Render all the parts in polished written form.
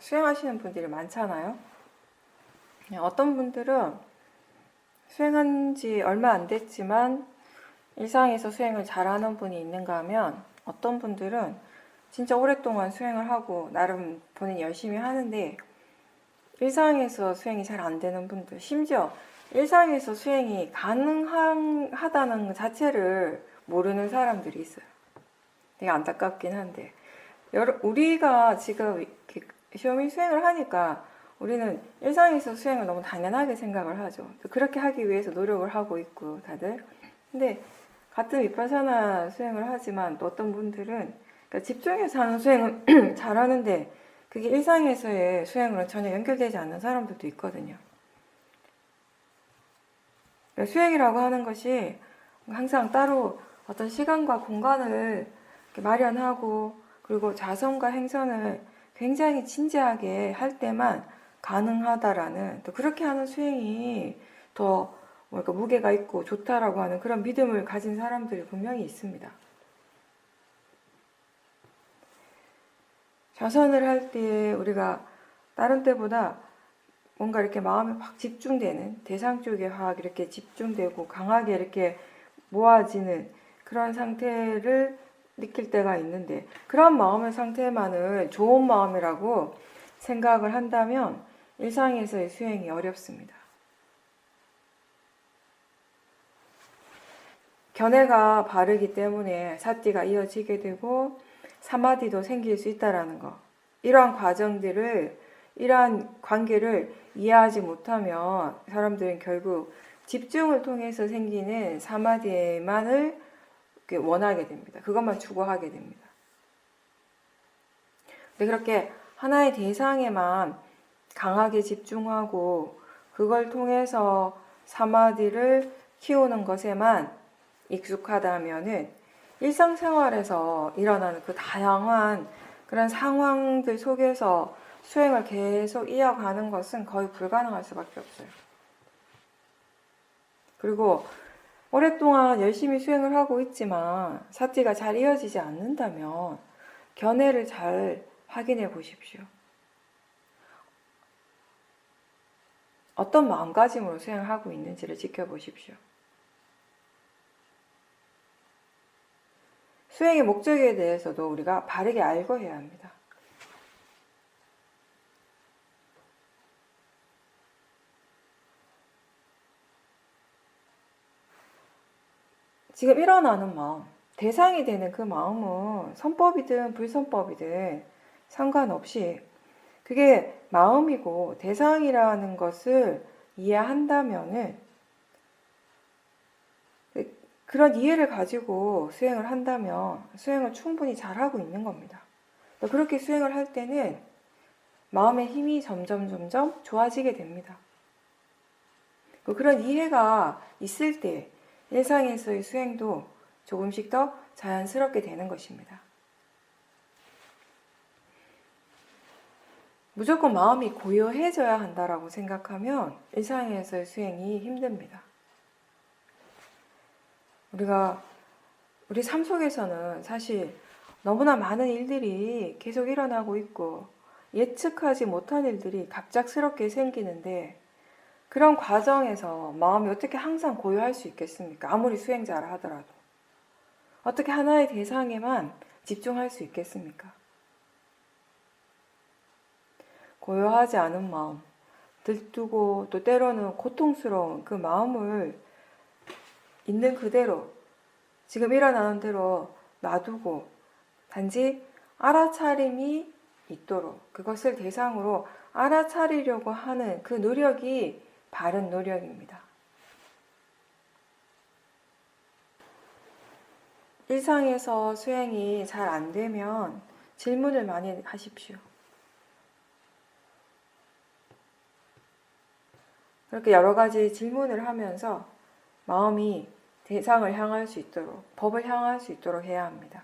수행하시는 분들이 많잖아요. 어떤 분들은 수행한 지 얼마 안 됐지만 일상에서 수행을 잘하는 분이 있는가 하면 어떤 분들은 진짜 오랫동안 수행을 하고 나름 본인이 열심히 하는데 일상에서 수행이 잘 안 되는 분들, 심지어 일상에서 수행이 가능하다는 것 자체를 모르는 사람들이 있어요. 되게 안타깝긴 한데 우리가 지금 이렇게 시험이 수행을 하니까 우리는 일상에서 수행을 너무 당연하게 생각을 하죠. 그렇게 하기 위해서 노력을 하고 있고 다들. 근데 같은 위파사나 수행을 하지만 또 어떤 분들은 그러니까 집중해서 하는 수행은 잘하는데 그게 일상에서의 수행으로 전혀 연결되지 않는 사람들도 있거든요. 그러니까 수행이라고 하는 것이 항상 따로 어떤 시간과 공간을 마련하고 그리고 자성과 행선을 굉장히 진지하게 할 때만 가능하다라는 또 그렇게 하는 수행이 더 뭐랄까 무게가 있고 좋다라고 하는 그런 믿음을 가진 사람들이 분명히 있습니다. 자선을 할 때 우리가 다른 때보다 뭔가 이렇게 마음이 확 집중되는 대상 쪽에 확 이렇게 집중되고 강하게 이렇게 모아지는 그런 상태를 느낄 때가 있는데 그런 마음의 상태만을 좋은 마음이라고 생각을 한다면 일상에서의 수행이 어렵습니다. 견해가 바르기 때문에 사띠가 이어지게 되고 사마디도 생길 수 있다라는 거. 이러한 과정들을 이러한 관계를 이해하지 못하면 사람들은 결국 집중을 통해서 생기는 사마디만을 원하게 됩니다. 그것만 추구하게 됩니다. 근데 그렇게 하나의 대상에만 강하게 집중하고 그걸 통해서 사마디를 키우는 것에만 익숙하다면은 일상생활에서 일어나는 그 다양한 그런 상황들 속에서 수행을 계속 이어가는 것은 거의 불가능할 수밖에 없어요. 그리고 오랫동안 열심히 수행을 하고 있지만 사티가 잘 이어지지 않는다면 견해를 잘 확인해 보십시오. 어떤 마음가짐으로 수행을 하고 있는지를 지켜보십시오. 수행의 목적에 대해서도 우리가 바르게 알고 해야 합니다. 지금 일어나는 마음, 대상이 되는 그 마음은 선법이든 불선법이든 상관없이 그게 마음이고 대상이라는 것을 이해한다면은 그런 이해를 가지고 수행을 한다면 수행을 충분히 잘하고 있는 겁니다. 그렇게 수행을 할 때는 마음의 힘이 점점 좋아지게 됩니다. 그런 이해가 있을 때 일상에서의 수행도 조금씩 더 자연스럽게 되는 것입니다. 무조건 마음이 고요해져야 한다라고 생각하면 일상에서의 수행이 힘듭니다. 우리 삶 속에서는 사실 너무나 많은 일들이 계속 일어나고 있고 예측하지 못한 일들이 갑작스럽게 생기는데 그런 과정에서 마음이 어떻게 항상 고요할 수 있겠습니까? 아무리 수행자라 하더라도. 어떻게 하나의 대상에만 집중할 수 있겠습니까? 고요하지 않은 마음, 들뜨고 또 때로는 고통스러운 그 마음을 있는 그대로 지금 일어나는 대로 놔두고 단지 알아차림이 있도록 그것을 대상으로 알아차리려고 하는 그 노력이 바른 노력입니다. 일상에서 수행이 잘 안 되면 질문을 많이 하십시오. 그렇게 여러 가지 질문을 하면서 마음이 대상을 향할 수 있도록, 법을 향할 수 있도록 해야 합니다.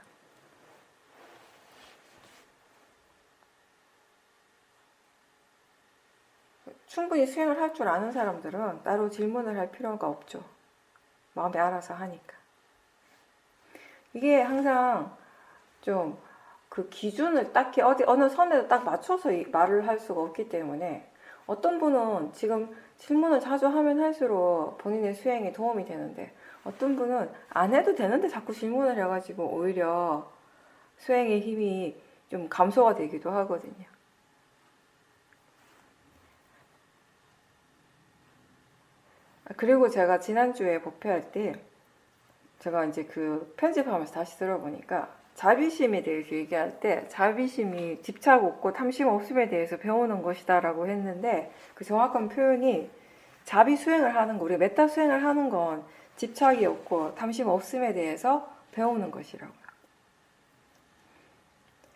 충분히 수행을 할 줄 아는 사람들은 따로 질문을 할 필요가 없죠. 마음이 알아서 하니까. 이게 항상 좀 그 기준을 딱히 어느 선에도 딱 맞춰서 말을 할 수가 없기 때문에 어떤 분은 지금 질문을 자주 하면 할수록 본인의 수행에 도움이 되는데 어떤 분은 안 해도 되는데 자꾸 질문을 해가지고 오히려 수행의 힘이 좀 감소가 되기도 하거든요. 그리고 제가 지난주에 법회할 때 제가 이제 그 편집하면서 다시 들어보니까 자비심에 대해서 얘기할 때 자비심이 집착 없고 탐심 없음에 대해서 배우는 것이다라고 했는데 그 정확한 표현이 자비 수행을 하는 거, 우리가 메타 수행을 하는 건 집착이 없고 탐심 없음에 대해서 배우는 것이라고요.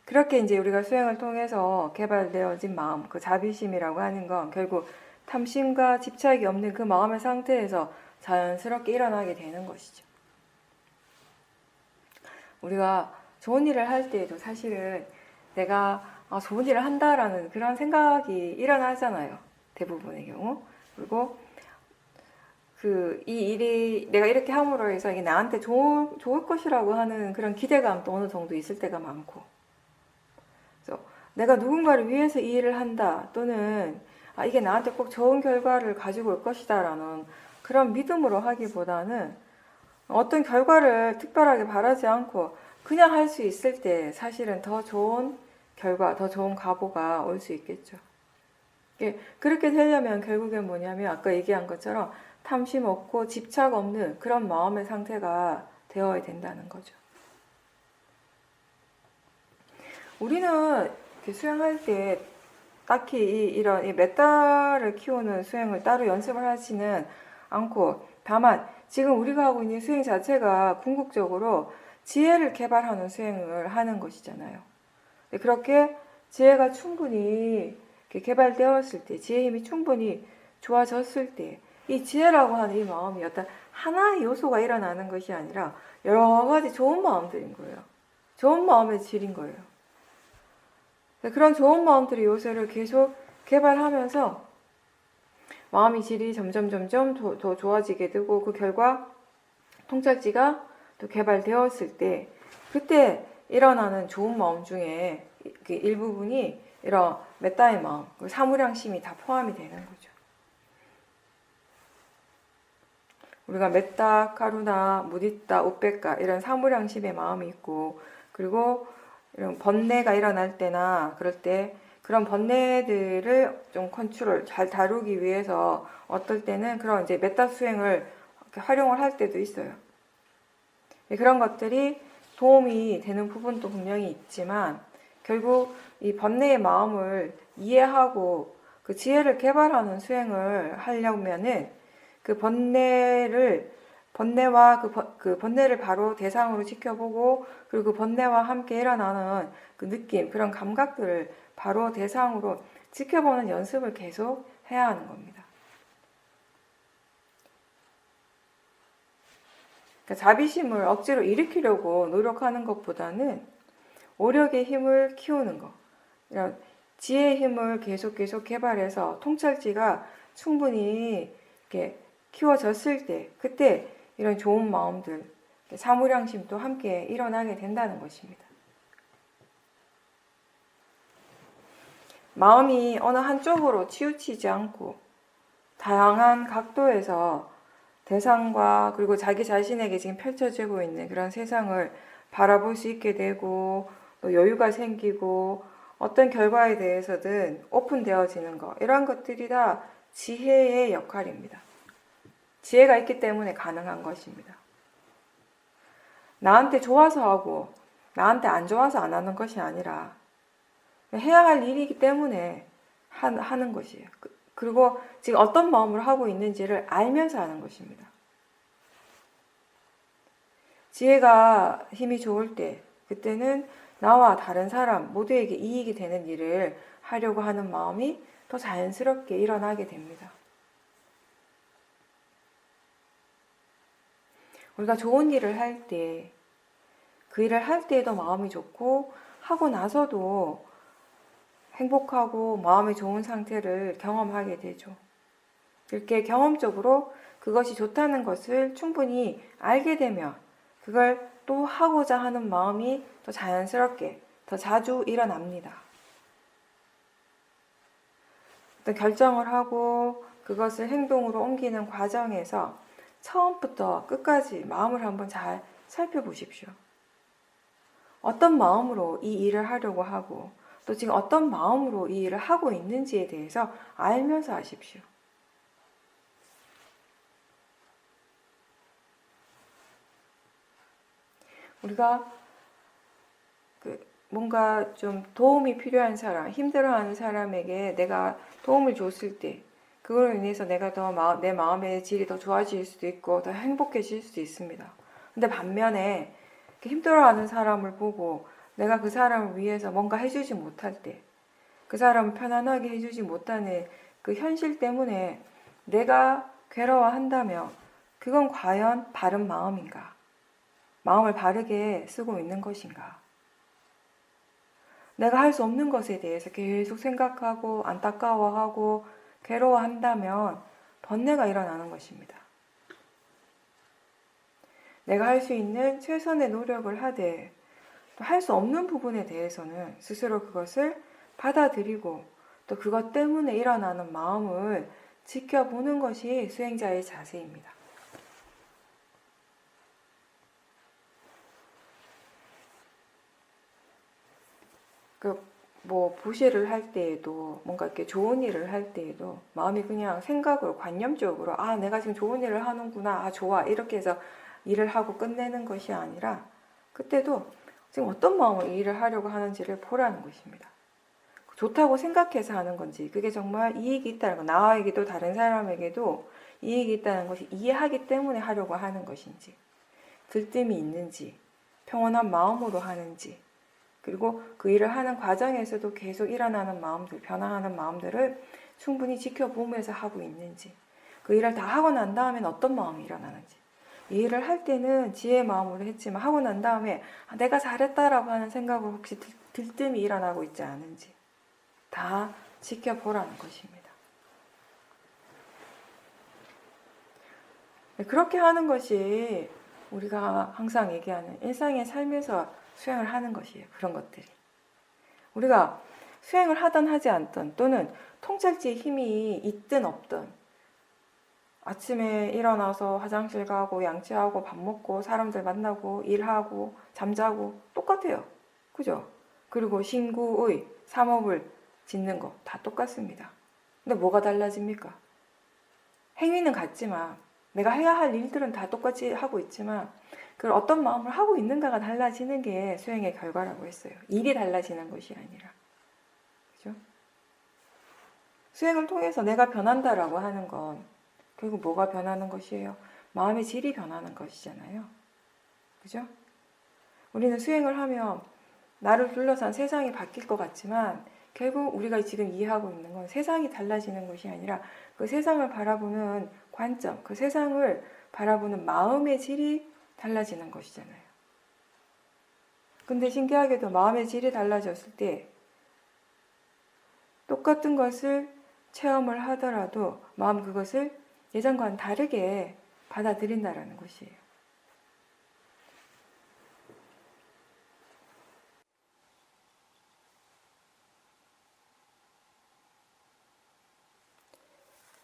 그렇게 이제 우리가 수행을 통해서 개발되어진 마음, 그 자비심이라고 하는 건 결국 탐심과 집착이 없는 그 마음의 상태에서 자연스럽게 일어나게 되는 것이죠. 우리가 좋은 일을 할 때에도 사실은 내가 좋은 일을 한다라는 그런 생각이 일어나잖아요. 대부분의 경우. 그리고 이 일이 내가 이렇게 함으로 해서 이게 나한테 좋을 것이라고 하는 그런 기대감도 어느 정도 있을 때가 많고, 그래서 내가 누군가를 위해서 이 일을 한다 또는 이게 나한테 꼭 좋은 결과를 가지고 올 것이다라는 그런 믿음으로 하기보다는 어떤 결과를 특별하게 바라지 않고 그냥 할 수 있을 때 사실은 더 좋은 결과, 더 좋은 과보가 올 수 있겠죠. 그렇게 되려면 결국엔 뭐냐면 아까 얘기한 것처럼 탐심 없고 집착 없는 그런 마음의 상태가 되어야 된다는 거죠. 우리는 수행할 때 딱히 이런 메타를 키우는 수행을 따로 연습을 하지는 않고, 다만 지금 우리가 하고 있는 수행 자체가 궁극적으로 지혜를 개발하는 수행을 하는 것이잖아요. 그렇게 지혜가 충분히 개발되었을 때, 지혜 힘이 충분히 좋아졌을 때, 이 지혜라고 하는 이 마음이 어떤 하나의 요소가 일어나는 것이 아니라 여러 가지 좋은 마음들인 거예요. 좋은 마음의 질인 거예요. 그런 좋은 마음들의 요소를 계속 개발하면서 마음의 질이 점점 더 좋아지게 되고, 그 결과 통찰지가 또 개발되었을 때 그때 일어나는 좋은 마음 중에 일부분이 이런 메타의 마음, 사무량심이 다 포함이 되는 거죠. 우리가 메타, 카루나, 무디타, 우페카 이런 사무량심의 마음이 있고, 그리고 이런 번뇌가 일어날 때나 그럴 때 그런 번뇌들을 좀 컨트롤 잘 다루기 위해서 어떨 때는 그런 이제 메타 수행을 활용을 할 때도 있어요. 그런 것들이 도움이 되는 부분도 분명히 있지만 결국 이 번뇌의 마음을 이해하고 그 지혜를 개발하는 수행을 하려면은 그 번뇌와 그 번뇌를 바로 대상으로 지켜보고, 그리고 그 번뇌와 함께 일어나는 그 느낌, 그런 감각들을 바로 대상으로 지켜보는 연습을 계속 해야 하는 겁니다. 그러니까 자비심을 억지로 일으키려고 노력하는 것보다는 오력의 힘을 키우는 것, 이런 지혜의 힘을 계속 개발해서 통찰지가 충분히 이렇게 키워졌을 때, 그때 이런 좋은 마음들, 사무량심도 함께 일어나게 된다는 것입니다. 마음이 어느 한쪽으로 치우치지 않고 다양한 각도에서 대상과 그리고 자기 자신에게 지금 펼쳐지고 있는 그런 세상을 바라볼 수 있게 되고, 또 여유가 생기고 어떤 결과에 대해서든 오픈되어지는 것, 이런 것들이 다 지혜의 역할입니다. 지혜가 있기 때문에 가능한 것입니다. 나한테 좋아서 하고 나한테 안 좋아서 안 하는 것이 아니라 해야 할 일이기 때문에 하는 것이에요. 그리고 지금 어떤 마음으로 하고 있는지를 알면서 하는 것입니다. 지혜가 힘이 좋을 때, 그때는 나와 다른 사람 모두에게 이익이 되는 일을 하려고 하는 마음이 더 자연스럽게 일어나게 됩니다. 우리가 좋은 일을 할 때, 그 일을 할 때에도 마음이 좋고 하고 나서도 행복하고 마음이 좋은 상태를 경험하게 되죠. 이렇게 경험적으로 그것이 좋다는 것을 충분히 알게 되면 그걸 또 하고자 하는 마음이 더 자연스럽게 더 자주 일어납니다. 어떤 결정을 하고 그것을 행동으로 옮기는 과정에서 처음부터 끝까지 마음을 한번 잘 살펴보십시오. 어떤 마음으로 이 일을 하려고 하고 또 지금 어떤 마음으로 이 일을 하고 있는지에 대해서 알면서 하십시오. 우리가 뭔가 좀 도움이 필요한 사람, 힘들어하는 사람에게 내가 도움을 줬을 때 그걸로 인해서 내가 더 내 마음의 질이 더 좋아질 수도 있고 더 행복해질 수도 있습니다. 근데 반면에 힘들어하는 사람을 보고 내가 그 사람을 위해서 뭔가 해주지 못할 때, 그 사람을 편안하게 해주지 못하는 그 현실 때문에 내가 괴로워한다면 그건 과연 바른 마음인가? 마음을 바르게 쓰고 있는 것인가? 내가 할 수 없는 것에 대해서 계속 생각하고 안타까워하고 괴로워한다면 번뇌가 일어나는 것입니다. 내가 할 수 있는 최선의 노력을 하되 할 수 없는 부분에 대해서는 스스로 그것을 받아들이고 또 그것 때문에 일어나는 마음을 지켜보는 것이 수행자의 자세입니다. 부시를 할 때에도 뭔가 이렇게 좋은 일을 할 때에도 마음이 그냥 생각으로 관념적으로 내가 지금 좋은 일을 하는구나, 좋아 이렇게 해서 일을 하고 끝내는 것이 아니라 그때도 지금 어떤 마음으로 일을 하려고 하는지를 보라는 것입니다. 좋다고 생각해서 하는 건지 그게 정말 이익이 있다는 것, 나에게도 다른 사람에게도 이익이 있다는 것이 이해하기 때문에 하려고 하는 것인지, 들뜸이 있는지, 평온한 마음으로 하는지, 그리고 그 일을 하는 과정에서도 계속 일어나는 마음들, 변화하는 마음들을 충분히 지켜보면서 하고 있는지, 그 일을 다 하고 난 다음엔 어떤 마음이 일어나는지, 이 일을 할 때는 지혜의 마음으로 했지만 하고 난 다음에 내가 잘했다라고 하는 생각으로 혹시 들뜸이 일어나고 있지 않은지 다 지켜보라는 것입니다. 그렇게 하는 것이 우리가 항상 얘기하는 일상의 삶에서 수행을 하는 것이에요. 그런 것들이. 우리가 수행을 하든 하지 않든 또는 통찰지에 힘이 있든 없든 아침에 일어나서 화장실 가고 양치하고 밥 먹고 사람들 만나고 일하고 잠자고 똑같아요. 그죠? 그리고 신구의 삼업을 짓는 거 다 똑같습니다. 근데 뭐가 달라집니까? 행위는 같지만 내가 해야 할 일들은 다 똑같이 하고 있지만 그걸 어떤 마음을 하고 있는가가 달라지는 게 수행의 결과라고 했어요. 일이 달라지는 것이 아니라. 그죠? 수행을 통해서 내가 변한다라고 하는 건 결국 뭐가 변하는 것이에요? 마음의 질이 변하는 것이잖아요. 그죠? 우리는 수행을 하면 나를 둘러싼 세상이 바뀔 것 같지만 결국 우리가 지금 이해하고 있는 건 세상이 달라지는 것이 아니라 그 세상을 바라보는 관점, 그 세상을 바라보는 마음의 질이 달라지는 것이잖아요. 근데 신기하게도 마음의 질이 달라졌을 때 똑같은 것을 체험을 하더라도 마음 그것을 예전과는 다르게 받아들인다라는 것이에요.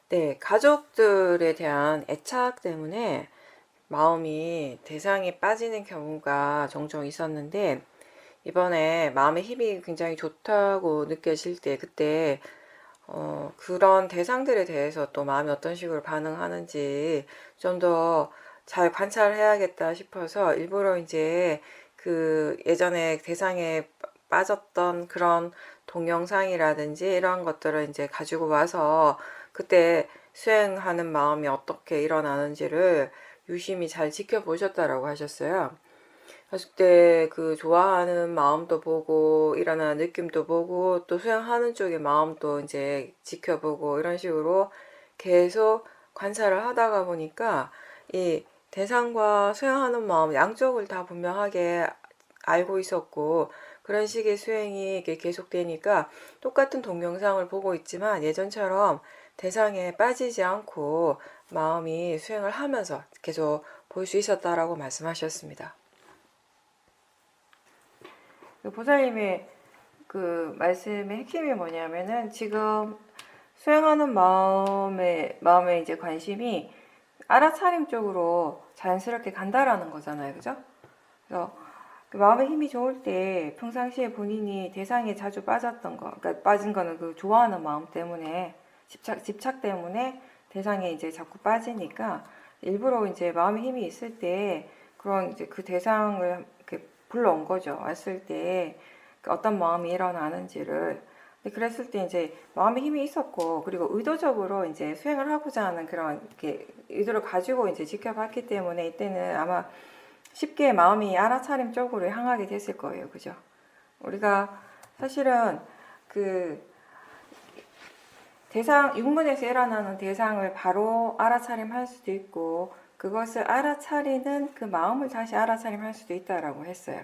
네, 가족들에 대한 애착 때문에 마음이 대상에 빠지는 경우가 종종 있었는데 이번에 마음의 힘이 굉장히 좋다고 느껴질 때 그때 그런 대상들에 대해서 또 마음이 어떤 식으로 반응하는지 좀 더 잘 관찰해야겠다 싶어서 일부러 이제 그 예전에 대상에 빠졌던 그런 동영상이라든지 이런 것들을 이제 가지고 와서 그때 수행하는 마음이 어떻게 일어나는지를 유심히 잘 지켜보셨다라고 하셨어요. 그때 그 좋아하는 마음도 보고 일어나는 느낌도 보고 또 수행하는 쪽의 마음도 이제 지켜보고 이런 식으로 계속 관찰을 하다가 보니까 이 대상과 수행하는 마음 양쪽을 다 분명하게 알고 있었고 그런 식의 수행이 이렇게 계속되니까 똑같은 동영상을 보고 있지만 예전처럼 대상에 빠지지 않고 마음이 수행을 하면서 계속 볼 수 있었다라고 말씀하셨습니다. 그 보살님의 그 말씀의 핵심이 뭐냐면은 지금 수행하는 마음에 이제 관심이 알아차림 쪽으로 자연스럽게 간다라는 거잖아요. 그죠? 그래서 그 마음의 힘이 좋을 때 평상시에 본인이 대상에 자주 빠졌던 거, 그러니까 빠진 거는 그 좋아하는 마음 때문에 집착 때문에 대상에 이제 자꾸 빠지니까 일부러 이제 마음의 힘이 있을 때 그런 이제 그 대상을 이렇게 불러온 거죠. 왔을 때 어떤 마음이 일어나는지를. 근데 그랬을 때 이제 마음의 힘이 있었고 그리고 의도적으로 이제 수행을 하고자 하는 그런 이렇게 의도를 가지고 이제 지켜봤기 때문에 이때는 아마 쉽게 마음이 알아차림 쪽으로 향하게 됐을 거예요. 그죠? 우리가 사실은 그 대상, 육문에서 일어나는 대상을 바로 알아차림할 수도 있고 그것을 알아차리는 그 마음을 다시 알아차림할 수도 있다라고 했어요.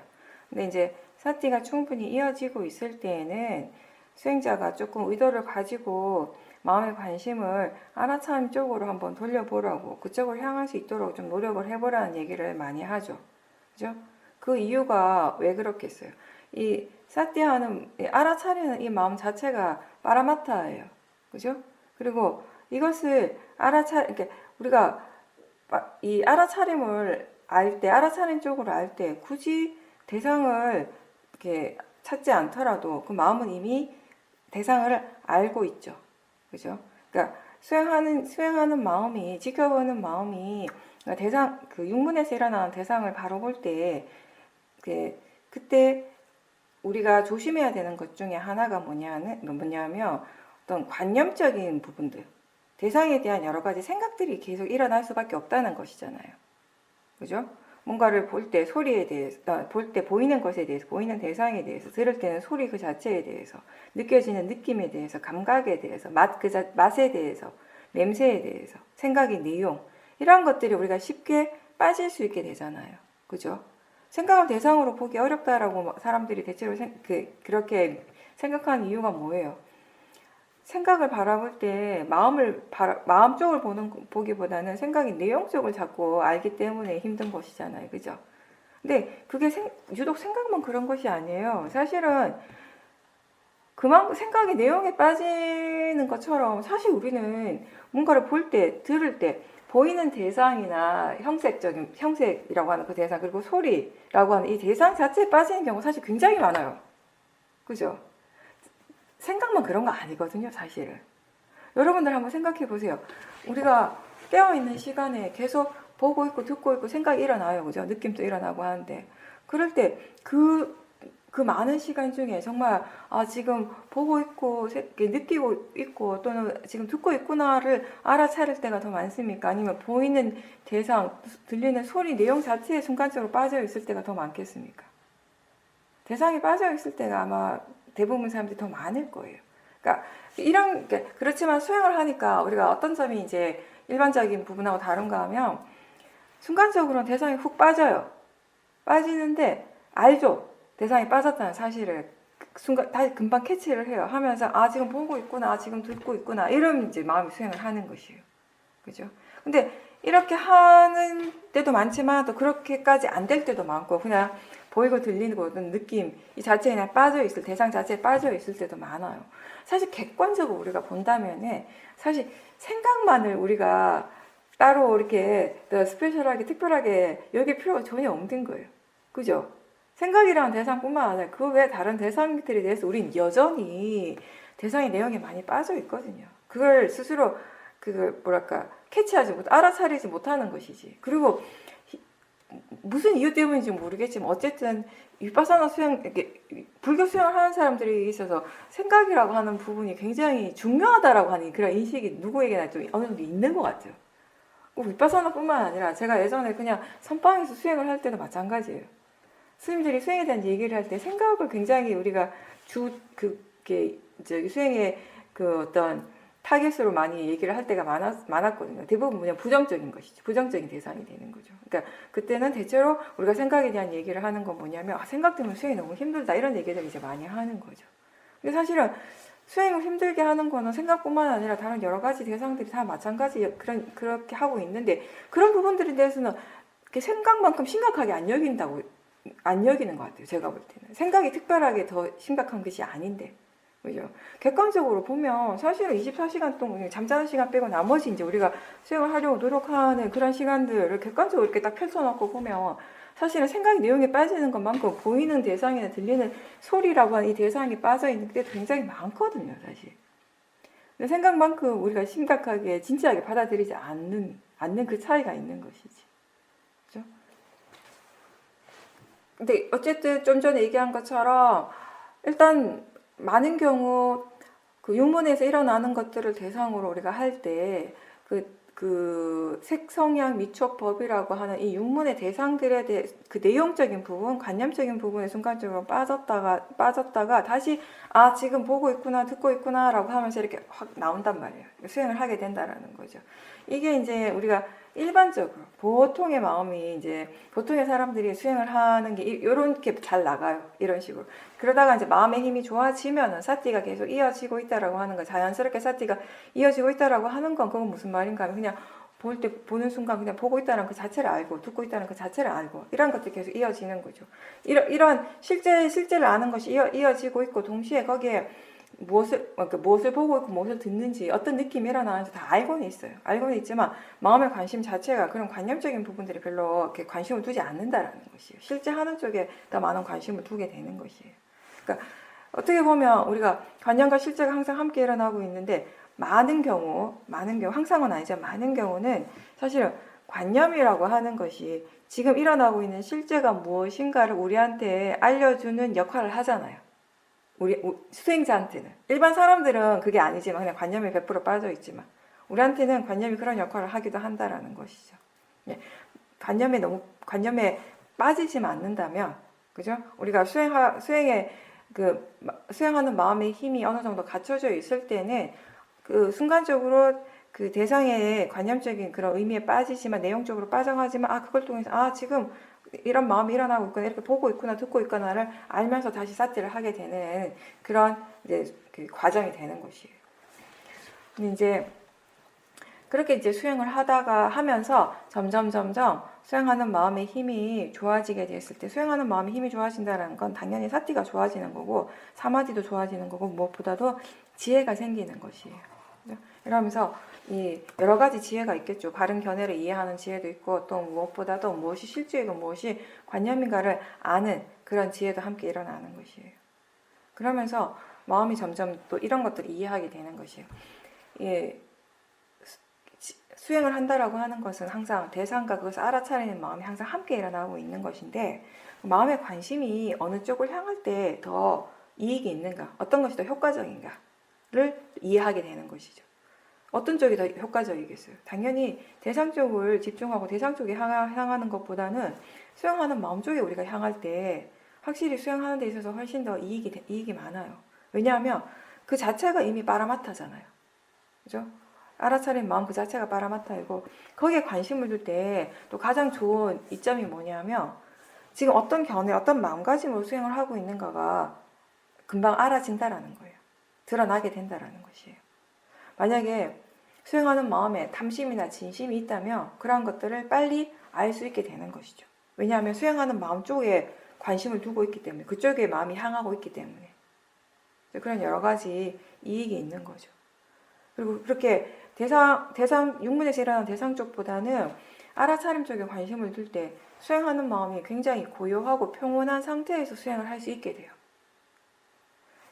근데 이제 사티가 충분히 이어지고 있을 때에는 수행자가 조금 의도를 가지고 마음의 관심을 알아차림 쪽으로 한번 돌려보라고 그쪽으로 향할 수 있도록 좀 노력을 해보라는 얘기를 많이 하죠. 그죠? 그 이유가 왜 그렇겠어요? 이 사티하는 알아차리는 이 마음 자체가 파라마타예요. 그죠? 그리고 이것을 그러니까 우리가 이 알아차림을 알 때, 알아차림 쪽으로 알 때 굳이 대상을 이렇게 찾지 않더라도 그 마음은 이미 대상을 알고 있죠. 그죠? 그러니까 수행하는 마음이, 지켜보는 마음이 대상, 그 육문에서 일어나는 대상을 바로 볼 때, 그때 우리가 조심해야 되는 것 중에 하나가 뭐냐면 어떤 관념적인 부분들, 대상에 대한 여러 가지 생각들이 계속 일어날 수밖에 없다는 것이잖아요. 그죠? 뭔가를 볼 때 소리에 대해서, 볼 때 보이는 것에 대해서, 보이는 대상에 대해서, 들을 때는 소리 그 자체에 대해서, 느껴지는 느낌에 대해서, 감각에 대해서, 맛에 대해서, 냄새에 대해서, 생각의 내용, 이런 것들이 우리가 쉽게 빠질 수 있게 되잖아요. 그죠? 생각을 대상으로 보기 어렵다라고 사람들이 대체로 그렇게 생각하는 이유가 뭐예요? 생각을 바라볼 때 마음 쪽을 보기보다는 생각의 내용 쪽을 자꾸 알기 때문에 힘든 것이잖아요. 그죠? 근데 그게 유독 생각만 그런 것이 아니에요. 사실은 그만큼 생각의 내용에 빠지는 것처럼 사실 우리는 뭔가를 볼 때, 들을 때 보이는 대상이나 형색이라고 하는 그 대상, 그리고 소리라고 하는 이 대상 자체에 빠지는 경우가 사실 굉장히 많아요. 그죠? 생각만 그런 거 아니거든요, 사실은. 여러분들 한번 생각해 보세요. 우리가 깨어있는 시간에 계속 보고 있고 듣고 있고 생각이 일어나요. 그죠? 느낌도 일어나고 하는데. 그럴 때 그 많은 시간 중에 정말 지금 보고 있고 느끼고 있고 또는 지금 듣고 있구나를 알아차릴 때가 더 많습니까? 아니면 보이는 대상, 들리는 소리 내용 자체에 순간적으로 빠져 있을 때가 더 많겠습니까? 대상이 빠져 있을 때가 아마 대부분 사람들이 더 많을 거예요. 그러니까 그렇지만 수행을 하니까 우리가 어떤 점이 이제 일반적인 부분하고 다른가 하면 순간적으로는 대상이 훅 빠져요. 빠지는데 알죠. 대상이 빠졌다는 사실을 순간 다시 금방 캐치를 해요. 하면서 지금 보고 있구나, 지금 듣고 있구나 이러면 이제 마음이 수행을 하는 것이에요. 그죠? 근데 이렇게 하는 때도 많지만 또 그렇게까지 안 될 때도 많고 그냥 보이고 들리는 거든 느낌 이 자체에 그냥 빠져 있을 대상 자체에 빠져 있을 때도 많아요. 사실 객관적으로 우리가 본다면은 사실 생각만을 우리가 따로 이렇게 스페셜하게 특별하게 여길 필요가 전혀 없는 거예요. 그죠? 생각이라는 대상뿐만 아니라 그 외 다른 대상들에 대해서 우린 여전히 대상의 내용에 많이 빠져 있거든요. 그걸 스스로 캐치하지 알아차리지 못하는 것이지. 그리고 무슨 이유 때문인지 모르겠지만 어쨌든 위파사나 수행, 불교 수행을 하는 사람들이 있어서 생각이라고 하는 부분이 굉장히 중요하다라고 하는 그런 인식이 누구에게나 좀 어느 정도 있는 것 같아요. 위파사나뿐만 아니라 제가 예전에 그냥 선방에서 수행을 할 때도 마찬가지예요. 스님들이 수행에 대한 얘기를 할 때 생각을 굉장히 우리가 수행의 그 어떤 타겟으로 많이 얘기를 할 때가 많았거든요. 대부분 그냥 부정적인 것이죠. 부정적인 대상이 되는 거죠. 그러니까 그때는 대체로 우리가 생각에 대한 얘기를 하는 건 뭐냐면 생각 때문에 수행이 너무 힘들다 이런 얘기를 이제 많이 하는 거죠. 근데 사실은 수행을 힘들게 하는 거는 생각뿐만 아니라 다른 여러 가지 대상들이 다 마찬가지 그렇게 하고 있는데 그런 부분들에 대해서는 생각만큼 심각하게 안 여긴다고 안 여기는 것 같아요. 제가 볼 때는. 생각이 특별하게 더 심각한 것이 아닌데. 그죠? 객관적으로 보면 사실은 24시간 동안 잠자는 시간 빼고 나머지 이제 우리가 수행을 하려고 노력하는 그런 시간들을 객관적으로 이렇게 딱 펼쳐놓고 보면 사실은 생각이 내용에 빠지는 것만큼 보이는 대상이나 들리는 소리라고 하는 이 대상이 빠져 있는 게 굉장히 많거든요, 사실. 근데 생각만큼 우리가 심각하게 진지하게 받아들이지 않는 그 차이가 있는 것이지. 그죠? 근데 어쨌든 좀 전에 얘기한 것처럼 일단 많은 경우 그 육문에서 일어나는 것들을 대상으로 우리가 할 때 그 색성향 미촉법이라고 하는 이 육문의 대상들에 대해 그 내용적인 부분, 관념적인 부분에 순간적으로 빠졌다가 다시 아 지금 보고 있구나 듣고 있구나라고 하면서 이렇게 확 나온단 말이에요. 수행을 하게 된다라는 거죠. 이게 이제 우리가 일반적으로 보통의 마음이 이제 보통의 사람들이 수행을 하는 게 이렇게 잘 나가요. 이런 식으로. 그러다가 이제 마음의 힘이 좋아지면은 사티가 계속 이어지고 있다라고 하는 거, 자연스럽게 사티가 이어지고 있다라고 하는 건 그건 무슨 말인가 하면 그냥 보는 순간 그냥 보고 있다는 그 자체를 알고 듣고 있다는 그 자체를 알고 이런 것들이 계속 이어지는 거죠. 이런 실제를 아는 것이 이어지고 있고 동시에 거기에 무엇을 보고 있고 무엇을 듣는지 어떤 느낌이 일어나는지 다 알고는 있어요. 알고는 있지만 마음의 관심 자체가 그런 관념적인 부분들이 별로 이렇게 관심을 두지 않는다라는 것이에요. 실제 하는 쪽에 더 많은 관심을 두게 되는 것이에요. 그러니까 어떻게 보면 우리가 관념과 실제가 항상 함께 일어나고 있는데 많은 경우 항상은 아니지만 많은 경우는 사실은 관념이라고 하는 것이 지금 일어나고 있는 실제가 무엇인가를 우리한테 알려주는 역할을 하잖아요. 우리 수행자한테는. 일반 사람들은 그게 아니지만 그냥 관념이 100% 빠져 있지만 우리한테는 관념이 그런 역할을 하기도 한다라는 것이죠. 관념에 빠지지만 않는다면, 그죠? 우리가 수행하는 마음의 힘이 어느 정도 갖춰져 있을 때는 그 순간적으로 그 대상의 관념적인 그런 의미에 빠지지만 내용적으로 빠져가지만 그걸 통해서 지금 이런 마음이 일어나고 있구나 이렇게 보고 있구나 듣고 있구나를 알면서 다시 사티를 하게 되는 그런 이제 그 과정이 되는 것이에요. 근데 이제 그렇게 이제 수행을 하면서 점점 수행하는 마음의 힘이 좋아지게 됐을 때 수행하는 마음의 힘이 좋아진다는 건 당연히 사티가 좋아지는 거고 사마디도 좋아지는 거고 무엇보다도 지혜가 생기는 것이에요. 이러면서 이 여러 가지 지혜가 있겠죠. 바른 견해를 이해하는 지혜도 있고 또 무엇보다도 무엇이 실제이고 무엇이 관념인가를 아는 그런 지혜도 함께 일어나는 것이에요. 그러면서 마음이 점점 또 이런 것들을 이해하게 되는 것이에요. 수행을 한다라고 하는 것은 항상 대상과 그것을 알아차리는 마음이 항상 함께 일어나고 있는 것인데 마음의 관심이 어느 쪽을 향할 때 더 이익이 있는가, 어떤 것이 더 효과적인가를 이해하게 되는 것이죠. 어떤 쪽이 더 효과적이겠어요? 당연히 대상 쪽을 집중하고 대상 쪽에 향하는 것보다는 수행하는 마음 쪽에 우리가 향할 때 확실히 수행하는 데 있어서 훨씬 더 이익이 많아요. 왜냐하면 그 자체가 이미 빠라마타잖아요. 그죠? 알아차린 마음 그 자체가 빠라마타이고 거기에 관심을 둘 때 또 가장 좋은 이점이 뭐냐면 지금 어떤 견해, 어떤 마음가짐으로 수행을 하고 있는가가 금방 알아진다라는 거예요. 드러나게 된다라는 것이에요. 만약에 수행하는 마음에 탐심이나 진심이 있다면 그러한 것들을 빨리 알 수 있게 되는 것이죠. 왜냐하면 수행하는 마음 쪽에 관심을 두고 있기 때문에 그쪽에 마음이 향하고 있기 때문에 그런 여러 가지 이익이 있는 거죠. 그리고 그렇게 육문에서 일어나는 대상 쪽보다는 알아차림 쪽에 관심을 둘 때 수행하는 마음이 굉장히 고요하고 평온한 상태에서 수행을 할 수 있게 돼요.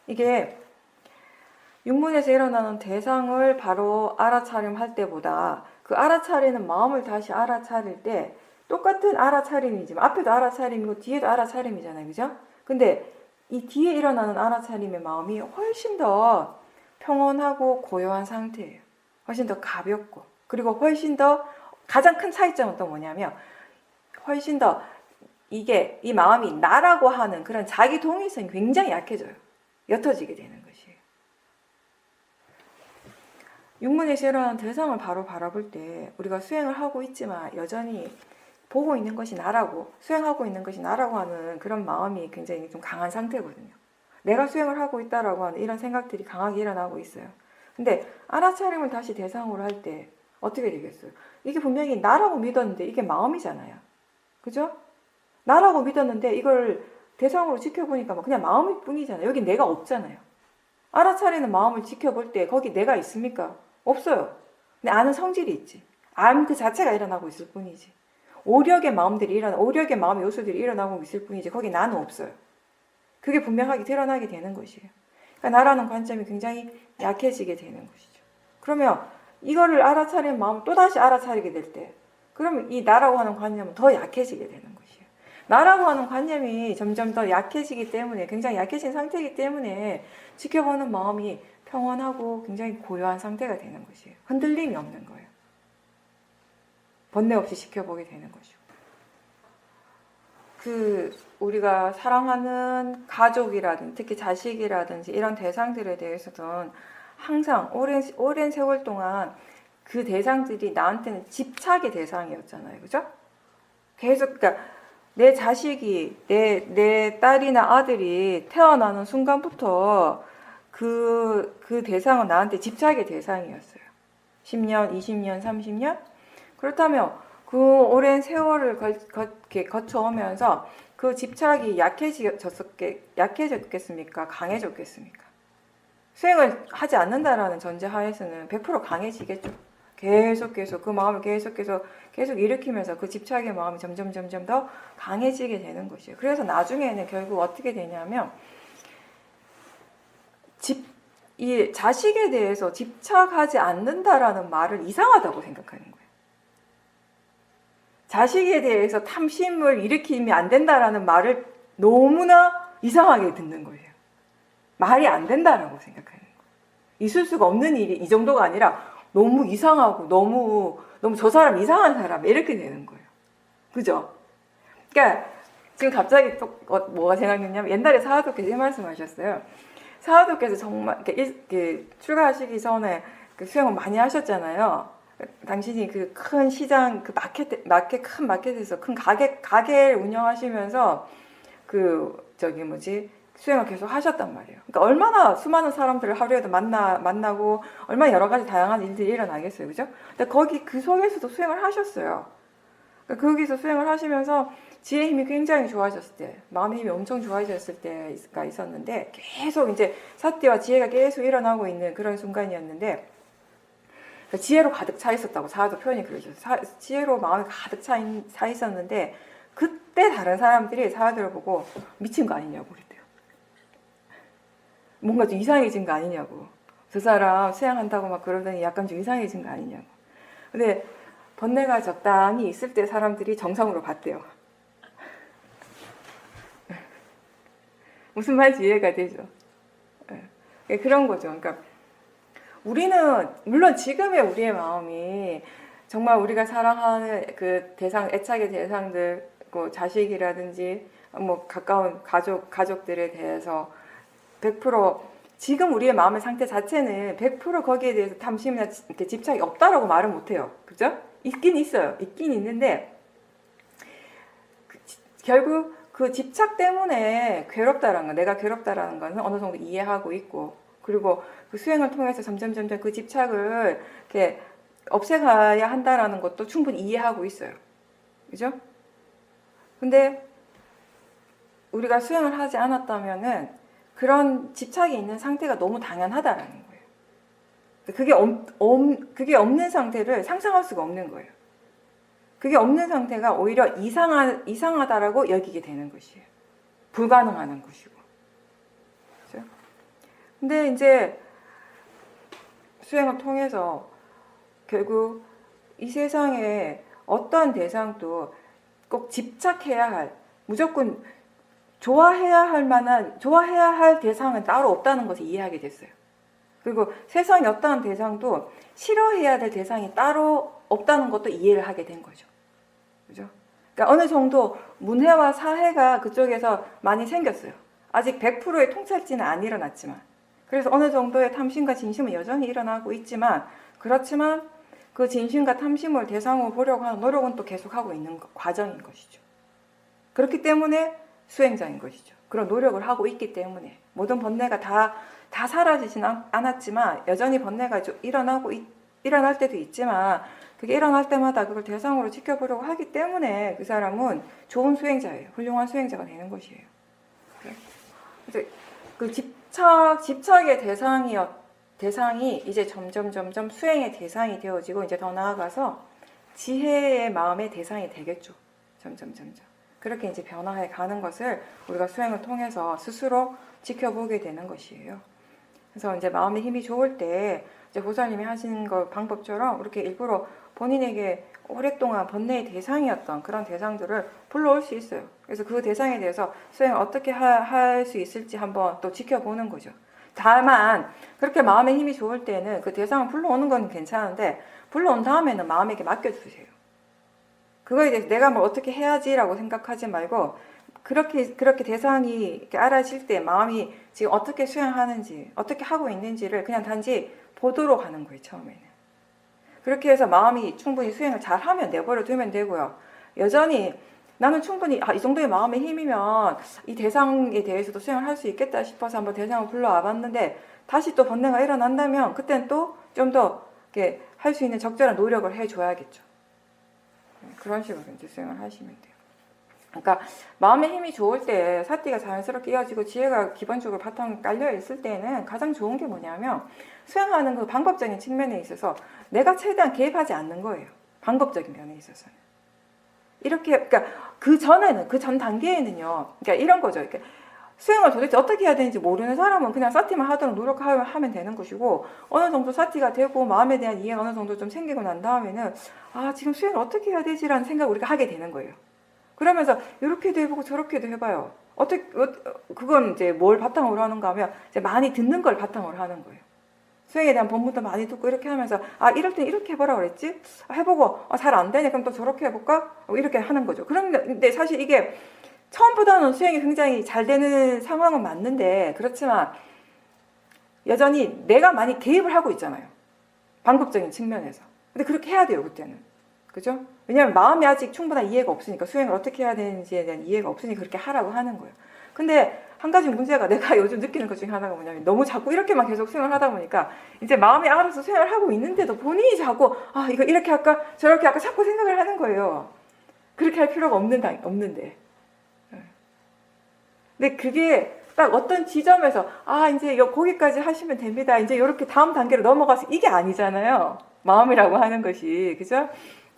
이게 육문에서 일어나는 대상을 바로 알아차림할 때보다 그 알아차리는 마음을 다시 알아차릴 때 똑같은 알아차림이지만 앞에도 알아차림이고 뒤에도 알아차림이잖아요. 그죠? 근데 이 뒤에 일어나는 알아차림의 마음이 훨씬 더 평온하고 고요한 상태예요. 훨씬 더 가볍고 그리고 훨씬 더 가장 큰 차이점은 또 뭐냐면 훨씬 더 이 마음이 나라고 하는 그런 자기 동의성이 굉장히 약해져요. 옅어지게 되는 것이에요. 육문에서 일어나는 대상을 바로 바라볼 때 우리가 수행을 하고 있지만 여전히 보고 있는 것이 나라고 수행하고 있는 것이 나라고 하는 그런 마음이 굉장히 좀 강한 상태거든요. 내가 수행을 하고 있다라고 하는 이런 생각들이 강하게 일어나고 있어요. 근데 알아차림을 다시 대상으로 할 때 어떻게 되겠어요? 이게 분명히 나라고 믿었는데 이게 마음이잖아요. 그죠? 나라고 믿었는데 이걸 대상으로 지켜보니까 그냥 마음일 뿐이잖아요. 여기 내가 없잖아요. 알아차리는 마음을 지켜볼 때 거기 내가 있습니까? 없어요. 근데 아는 성질이 있지. 암 그 자체가 일어나고 있을 뿐이지. 오력의 오력의 마음의 요소들이 일어나고 있을 뿐이지 거기 나는 없어요. 그게 분명하게 드러나게 되는 것이에요. 그러니까 나라는 관점이 굉장히 약해지게 되는 것이죠. 그러면 이거를 알아차리는 마음을 또다시 알아차리게 될 때, 그러면 이 나라고 하는 관념은 더 약해지게 되는 것이에요. 나라고 하는 관념이 점점 더 약해지기 때문에, 굉장히 약해진 상태이기 때문에 지켜보는 마음이 평온하고 굉장히 고요한 상태가 되는 것이에요. 흔들림이 없는 거예요. 번뇌 없이 지켜보게 되는 것이고. 우리가 사랑하는 가족이라든지 특히 자식이라든지 이런 대상들에 대해서는 항상 오랜 세월 동안 그 대상들이 나한테는 집착의 대상이었잖아요. 그죠? 계속, 그러니까 내 자식이, 내 딸이나 아들이 태어나는 순간부터 그 대상은 나한테 집착의 대상이었어요. 10년, 20년, 30년? 그렇다면 그 오랜 세월을 거쳐오면서 그 집착이 약해졌겠습니까? 강해졌겠습니까? 수행을 하지 않는다라는 전제하에서는 100% 강해지겠죠. 계속 그 마음을 계속 일으키면서 그 집착의 마음이 점점 더 강해지게 되는 것이에요. 그래서 나중에는 결국 어떻게 되냐면 이 자식에 대해서 집착하지 않는다라는 말을 이상하다고 생각하는 거예요. 자식에 대해서 탐심을 일으키면 안 된다라는 말을 너무나 이상하게 듣는 거예요. 말이 안 된다라고 생각하는 거예요. 있을 수가 없는 일이 이 정도가 아니라 너무 이상하고 너무 저 사람 이상한 사람 이렇게 되는 거예요. 그죠? 그러니까 지금 갑자기 또 뭐가 생각났냐면 옛날에 사화도께서 이 말씀하셨어요. 사화도께서 정말 이렇게 출가하시기 전에 수행을 많이 하셨잖아요. 당신이 그 큰 시장, 그 큰 마켓에서 큰 가게를 운영하시면서 수행을 계속 하셨단 말이에요. 그러니까 얼마나 수많은 사람들을 하루에도 만나고 얼마나 여러 가지 다양한 일들이 일어나겠어요. 그죠? 근데 그 속에서도 수행을 하셨어요. 그러니까 거기서 수행을 하시면서 지혜 힘이 굉장히 좋아졌을 때, 마음의 힘이 엄청 좋아졌을 때가 있었는데 계속 이제 사티와 지혜가 계속 일어나고 있는 그런 순간이었는데 지혜로 가득 차 있었다고 사화도 표현이 그러죠. 지혜로 마음이 가득 차 있었는데 그때 다른 사람들이 사화도를 보고 미친 거 아니냐고 그랬대요. 뭔가 좀 이상해진 거 아니냐고. 저 사람 수양한다고 막 그러더니 약간 좀 이상해진 거 아니냐고. 근데 번뇌가 적당히 있을 때 사람들이 정상으로 봤대요. 무슨 말인지 이해가 되죠. 그런 거죠. 그러니까 우리는 물론 지금의 우리의 마음이 정말 우리가 사랑하는 그 대상, 애착의 대상들, 자식이라든지 뭐 가까운 가족들에 대해서 100% 지금 우리의 마음의 상태 자체는 100% 거기에 대해서 탐심이나 집착이 없다라고 말은 못해요. 그죠? 있긴 있어요. 있긴 있는데 결국 그 집착 때문에 괴롭다라는 거, 내가 괴롭다라는 것은 어느 정도 이해하고 있고, 그리고 그 수행을 통해서 점점 그 집착을 이렇게 없애가야 한다라는 것도 충분히 이해하고 있어요. 그죠? 근데 우리가 수행을 하지 않았다면은 그런 집착이 있는 상태가 너무 당연하다라는 거예요. 그게 없는 상태를 상상할 수가 없는 거예요. 그게 없는 상태가 오히려 이상하다라고 여기게 되는 것이에요. 불가능한 것이고. 그렇죠? 근데 이제 수행을 통해서 결국 이 세상에 어떤 대상도 꼭 집착해야 할, 무조건 좋아해야 할 대상은 따로 없다는 것을 이해하게 됐어요. 그리고 세상의 어떠한 대상도 싫어해야 될 대상이 따로 없다는 것도 이해를 하게 된 거죠. 그죠? 그러니까 어느 정도 문해와 사해가 그쪽에서 많이 생겼어요. 아직 100%의 통찰지는 안 일어났지만. 그래서 어느 정도의 탐심과 진심은 여전히 일어나고 있지만, 그렇지만 그 진심과 탐심을 대상으로 보려고 하는 노력은 또 계속하고 있는 과정인 것이죠. 그렇기 때문에 수행자인 것이죠. 그런 노력을 하고 있기 때문에 모든 번뇌가 다 사라지진 않았지만 여전히 번뇌가 일어날 때도 있지만 그게 일어날 때마다 그걸 대상으로 지켜보려고 하기 때문에 그 사람은 좋은 수행자예요. 훌륭한 수행자가 되는 것이에요. 그래서 그 집착의 대상이 이제 점점 수행의 대상이 되어지고 이제 더 나아가서 지혜의 마음의 대상이 되겠죠. 점점. 그렇게 이제 변화해 가는 것을 우리가 수행을 통해서 스스로 지켜보게 되는 것이에요. 그래서 이제 마음의 힘이 좋을 때 이제 보살님이 하신 거 방법처럼 이렇게 일부러 본인에게 오랫동안 번뇌의 대상이었던 그런 대상들을 불러올 수 있어요. 그래서 그 대상에 대해서 수행을 어떻게 할 수 있을지 한번 또 지켜보는 거죠. 다만 그렇게 마음의 힘이 좋을 때는 그 대상을 불러오는 건 괜찮은데 불러온 다음에는 마음에게 맡겨주세요. 그거에 대해서 내가 뭘 어떻게 해야지라고 생각하지 말고 그렇게 대상이 이렇게 알아질 때 마음이 지금 어떻게 수행하는지 어떻게 하고 있는지를 그냥 단지 보도록 하는 거예요. 처음에는. 그렇게 해서 마음이 충분히 수행을 잘하면 내버려 두면 되고요. 여전히 나는 충분히 이 정도의 마음의 힘이면 이 대상에 대해서도 수행을 할 수 있겠다 싶어서 한번 대상을 불러와 봤는데 다시 또 번뇌가 일어난다면 그때는 또 좀 더 할 수 있는 적절한 노력을 해줘야겠죠. 그런 식으로 이제 수행을 하시면 돼요. 그러니까 마음의 힘이 좋을 때 사티가 자연스럽게 이어지고 지혜가 기본적으로 바탕에 깔려 있을 때는 가장 좋은 게 뭐냐면 수행하는 그 방법적인 측면에 있어서 내가 최대한 개입하지 않는 거예요. 방법적인 면에 있어서는. 이렇게 그러니까 그 전 단계에는요. 그러니까 이런 거죠. 이렇게 수행을 도대체 어떻게 해야 되는지 모르는 사람은 그냥 사티만 하도록 노력하면 되는 것이고 어느 정도 사티가 되고 마음에 대한 이해가 어느 정도 좀 생기고 난 다음에는 지금 수행을 어떻게 해야 되지라는 생각을 우리가 하게 되는 거예요. 그러면서 이렇게도 해보고 저렇게도 해봐요. 그건 이제 뭘 바탕으로 하는가 하면 이제 많이 듣는 걸 바탕으로 하는 거예요. 수행에 대한 본문도 많이 듣고 이렇게 하면서 이럴 땐 이렇게 해보라 그랬지? 해보고 잘 안 되네 그럼 또 저렇게 해볼까? 이렇게 하는 거죠. 그런데 사실 이게 처음보다는 수행이 굉장히 잘 되는 상황은 맞는데 그렇지만 여전히 내가 많이 개입을 하고 있잖아요. 방법적인 측면에서. 근데 그렇게 해야 돼요. 그때는. 그죠? 왜냐하면 마음이 아직 충분한 이해가 없으니까 수행을 어떻게 해야 되는지에 대한 이해가 없으니까 그렇게 하라고 하는 거예요. 근데 한 가지 문제가 내가 요즘 느끼는 것 중에 하나가 뭐냐면 너무 자꾸 이렇게만 계속 수행을 하다 보니까 이제 마음이 알아서 수행을 하고 있는데도 본인이 자꾸 이거 이렇게 할까 저렇게 할까 자꾸 생각을 하는 거예요. 그렇게 할 필요가 없는데. 근데 그게 딱 어떤 지점에서 이제 거기까지 하시면 됩니다. 이제 이렇게 다음 단계로 넘어가서 이게 아니잖아요. 마음이라고 하는 것이. 그죠?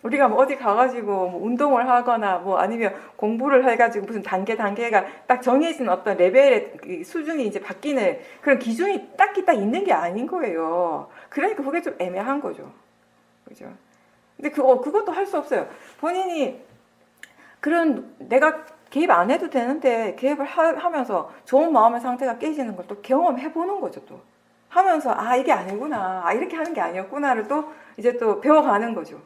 우리가 뭐 어디 가가지고 뭐 운동을 하거나 뭐 아니면 공부를 해가지고 무슨 단계가 딱 정해진 어떤 레벨의 수준이 이제 바뀌는 그런 기준이 딱 있는 게 아닌 거예요. 그러니까 그게 좀 애매한 거죠. 그죠? 근데 그것도 할 수 없어요. 본인이 내가 개입 안 해도 되는데 개입을 하면서 좋은 마음의 상태가 깨지는 걸 또 경험해 보는 거죠. 또 하면서 이게 아니구나, 이렇게 하는 게 아니었구나를 또 이제 또 배워가는 거죠.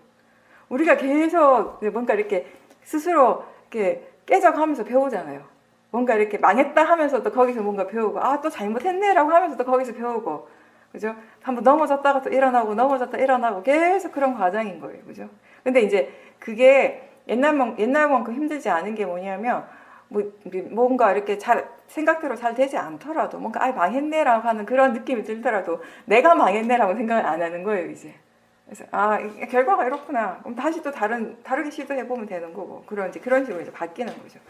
우리가 계속 뭔가 이렇게 스스로 이렇게 깨져가면서 배우잖아요. 뭔가 이렇게 망했다 하면서 또 거기서 뭔가 배우고 또 잘못했네라고 하면서 또 거기서 배우고 그죠? 한번 넘어졌다가 또 일어나고 넘어졌다 일어나고 계속 그런 과정인 거예요. 그죠? 근데 이제 그게 옛날만큼 힘들지 않은 게 뭐냐면 뭔가 이렇게 생각대로 잘 되지 않더라도 뭔가 망했네라고 하는 그런 느낌이 들더라도 내가 망했네라고 생각을 안 하는 거예요. 이제 그래서 결과가 이렇구나 그럼 다시 또 다르게 시도해보면 되는 거고 그런 식으로 이제 바뀌는 거죠.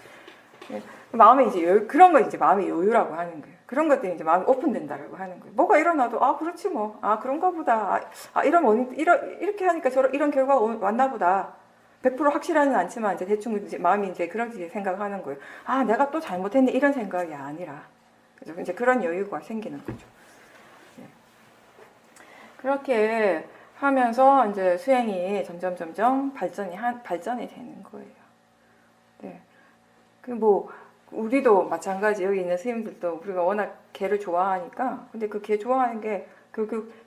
마음에 이제 그런 거 이제 마음의 여유라고 하는 거예요. 그런 것들이 이제 마음이 오픈된다라고 하는 거예요. 뭐가 일어나도 그렇지 뭐 그런가 보다 이렇게 하니까 이런 결과가 왔나 보다 100% 확실하지는 않지만 이제 대충 이제 마음이 이제 그렇게 생각하는 거예요. 내가 또 잘못했네 이런 생각이 아니라 그죠? 이제 그런 여유가 생기는 거죠. 네. 그렇게 하면서 이제 수행이 점점 발전이 되는 거예요. 네. 우리도 마찬가지 여기 있는 스님들도 우리가 워낙 개를 좋아하니까 근데 그 개 좋아하는 게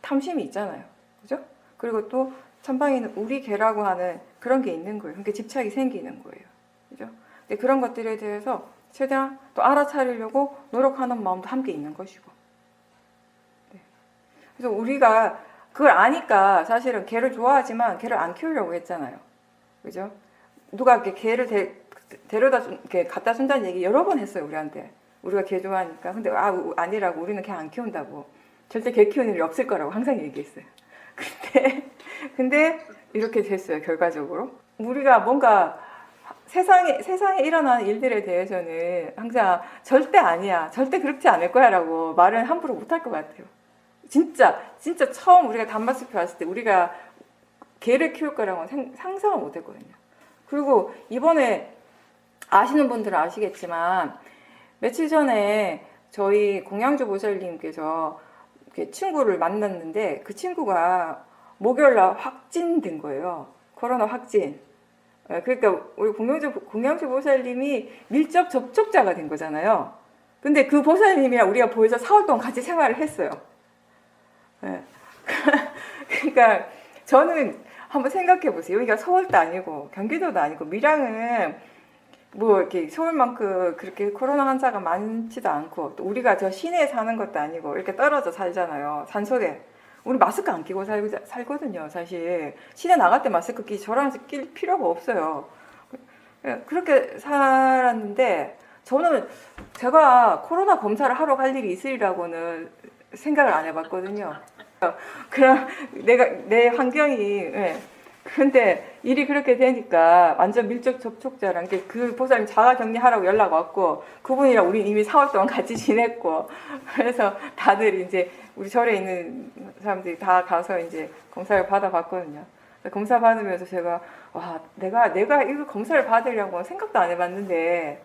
탐심이 있잖아요. 그죠? 그리고 또 천방에는 우리 개라고 하는 그런 게 있는 거예요. 그러니까 집착이 생기는 거예요. 그죠? 근데 그런 것들에 대해서 최대한 또 알아차리려고 노력하는 마음도 함께 있는 것이고. 네. 그래서 우리가 그걸 아니까 사실은 개를 좋아하지만 개를 안 키우려고 했잖아요. 그죠? 누가 이렇게 개를 갖다 준다는 얘기 여러 번 했어요, 우리한테. 우리가 개 좋아하니까. 근데 아니라고 우리는 개 안 키운다고. 절대 개 키우는 일이 없을 거라고 항상 얘기했어요. 근데 근데 이렇게 됐어요, 결과적으로. 우리가 뭔가 세상에 일어나는 일들에 대해서는 항상 절대 아니야, 절대 그렇지 않을 거야 라고 말은 함부로 못할 것 같아요. 진짜 처음 우리가 단마숲에 왔을 때 우리가 개를 키울 거라고는 상상을 못 했거든요. 그리고 이번에 아시는 분들은 아시겠지만 며칠 전에 저희 공양주 보살님께서 친구를 만났는데 그 친구가 목요일날 확진된 거예요. 코로나 확진. 그러니까 우리 공양주 보살님이 밀접 접촉자가 된 거잖아요. 근데 그 보살님이랑 우리가 보여서 4월 동안 같이 생활을 했어요. 그러니까 저는 한번 생각해 보세요. 여기가 서울도 아니고 경기도도 아니고 밀양은 뭐 이렇게 서울만큼 그렇게 코로나 환자가 많지도 않고 또 우리가 저 시내에 사는 것도 아니고 이렇게 떨어져 살잖아요. 산속에. 우리 마스크 안 끼고 살거든요. 사실 시내 나갈 때 마스크 저랑 낄 필요가 없어요. 그렇게 살았는데 저는 제가 코로나 검사를 하러 갈 일이 있으리라고는 생각을 안 해봤거든요. 그럼 내 환경이 근데 일이 그렇게 되니까 완전 밀접 접촉자랑 그 보살님 자가격리하라고 연락 왔고 그분이랑 우리 이미 4월 동안 같이 지냈고 그래서 다들 이제 우리 절에 있는 사람들이 다 가서 이제 검사를 받아봤거든요. 검사 받으면서 제가 와 내가 이거 검사를 받으려고 생각도 안 해봤는데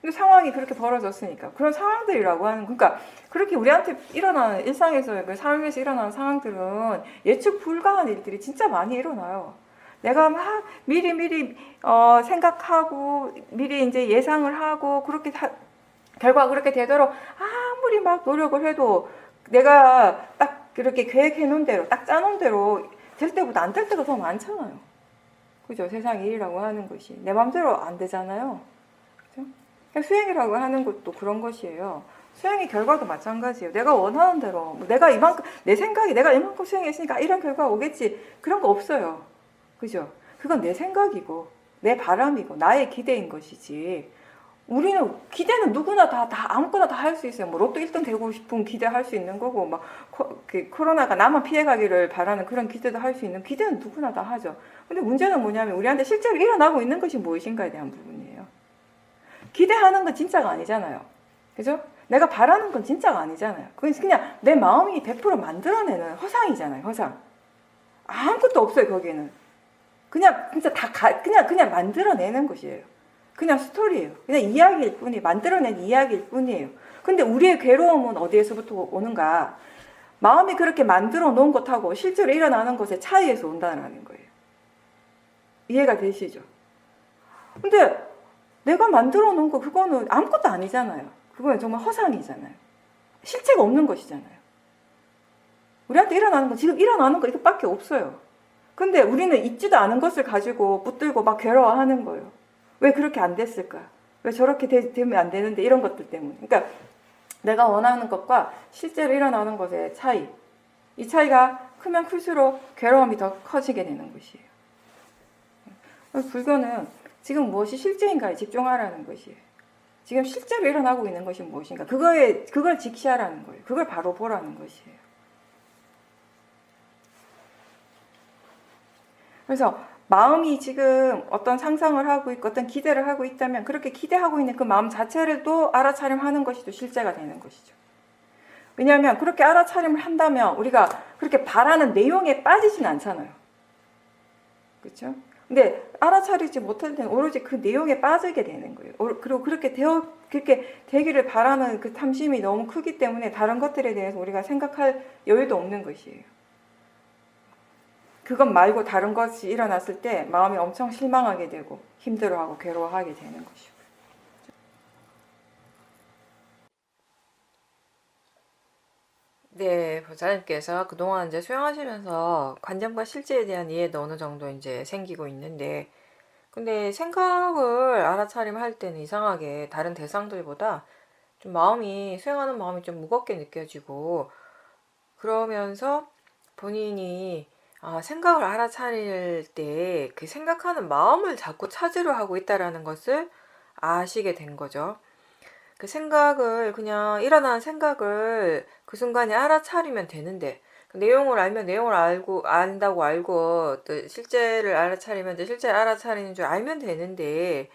근데 상황이 그렇게 벌어졌으니까 그런 상황들이라고 하는 그러니까 그렇게 우리한테 일어나는 일상에서 그 삶에서 일어나는 상황들은 예측 불가한 일들이 진짜 많이 일어나요. 내가 막 미리 생각하고 미리 이제 예상을 하고 그렇게 결과가 그렇게 되도록 아무리 막 노력을 해도 내가 딱 그렇게 계획해 놓은 대로 딱 짜놓은 대로 될 때보다 안 될 때가 더 많잖아요. 그죠? 세상 일이라고 하는 것이 내 맘대로 안 되잖아요. 그죠? 수행이라고 하는 것도 그런 것이에요. 수행의 결과도 마찬가지예요. 내가 원하는 대로 내가 이만큼 내 생각이 내가 이만큼 수행했으니까 이런 결과가 오겠지 그런 거 없어요. 그죠? 그건 내 생각이고 내 바람이고 나의 기대인 것이지 우리는 기대는 누구나 다 아무거나 다 할 수 있어요. 뭐 로또 1등 되고 싶은 기대할 수 있는 거고 막 코로나가 나만 피해가기를 바라는 그런 기대도 할 수 있는 기대는 누구나 다 하죠. 근데 문제는 뭐냐면 우리한테 실제로 일어나고 있는 것이 무엇인가에 대한 부분이에요. 기대하는 건 진짜가 아니잖아요. 그죠? 내가 바라는 건 진짜가 아니잖아요. 그건 그냥 내 마음이 100% 만들어내는 허상이잖아요. 허상. 아무것도 없어요. 거기는. 그냥 진짜 그냥 만들어내는 것이에요. 그냥 스토리예요. 그냥 이야기일 뿐이에요. 만들어낸 이야기일 뿐이에요. 근데 우리의 괴로움은 어디에서부터 오는가? 마음이 그렇게 만들어 놓은 것하고 실제로 일어나는 것의 차이에서 온다는 거예요. 이해가 되시죠? 근데 내가 만들어 놓은 거 그거는 아무것도 아니잖아요. 그거는 정말 허상이잖아요. 실체가 없는 것이잖아요. 우리한테 일어나는 건 지금 일어나는 거 이것밖에 없어요. 근데 우리는 있지도 않은 것을 가지고 붙들고 막 괴로워하는 거예요. 왜 그렇게 안 됐을까? 왜 저렇게 되면 안 되는데 이런 것들 때문에. 그러니까 내가 원하는 것과 실제로 일어나는 것의 차이. 이 차이가 크면 클수록 괴로움이 더 커지게 되는 것이에요. 불교는 지금 무엇이 실제인가에 집중하라는 것이에요. 지금 실제로 일어나고 있는 것이 무엇인가. 그걸 직시하라는 거예요. 그걸 바로 보라는 것이에요. 그래서 마음이 지금 어떤 상상을 하고 있고 어떤 기대를 하고 있다면 그렇게 기대하고 있는 그 마음 자체를 또 알아차림하는 것이 또 실제가 되는 것이죠. 왜냐하면 그렇게 알아차림을 한다면 우리가 그렇게 바라는 내용에 빠지진 않잖아요. 그렇죠? 근데 알아차리지 못할 때는 오로지 그 내용에 빠지게 되는 거예요. 그리고 그렇게 되기를 바라는 그 탐심이 너무 크기 때문에 다른 것들에 대해서 우리가 생각할 여유도 없는 것이에요. 그것 말고 다른 것이 일어났을 때 마음이 엄청 실망하게 되고 힘들어하고 괴로워하게 되는 것이고. 네, 보살님께서 그동안 이제 수행하시면서 관념과 실제에 대한 이해도 어느 정도 이제 생기고 있는데, 근데 생각을 알아차림할 때는 이상하게 다른 대상들보다 좀 수행하는 마음이 좀 무겁게 느껴지고, 그러면서 본인이 생각을 알아차릴 때 그 생각하는 마음을 자꾸 찾으려 하고 있다라는 것을 아시게 된 거죠. 그 생각을 그냥 일어나는 생각을 그 순간에 알아차리면 되는데 그 내용을 알면 내용을 알고 안다고 알고 또 실제를 알아차리면 또 실제 알아차리는 줄 알면 되는데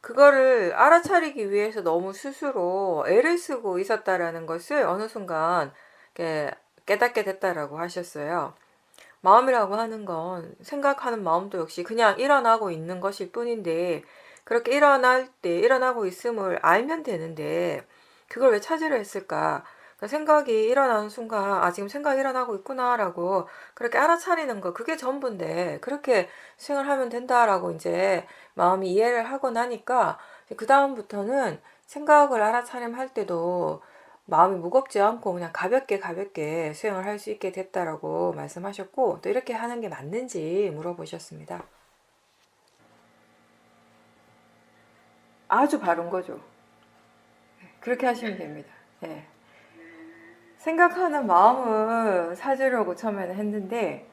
그거를 알아차리기 위해서 너무 스스로 애를 쓰고 있었다라는 것을 어느 순간 이렇게 깨닫게 됐다라고 하셨어요. 마음이라고 하는 건 생각하는 마음도 역시 그냥 일어나고 있는 것일 뿐인데 그렇게 일어나고 있음을 알면 되는데 그걸 왜 찾으려 했을까? 그 생각이 일어나는 순간 지금 생각이 일어나고 있구나라고 그렇게 알아차리는 거 그게 전부인데 그렇게 수행을 하면 된다라고 이제 마음이 이해를 하고 나니까 그 다음부터는 생각을 알아차림할 때도 마음이 무겁지 않고 그냥 가볍게 수행을 할 수 있게 됐다라고 말씀하셨고 또 이렇게 하는 게 맞는지 물어보셨습니다. 아주 바른 거죠. 그렇게 하시면 됩니다. 네. 생각하는 마음을 찾으려고 처음에는 했는데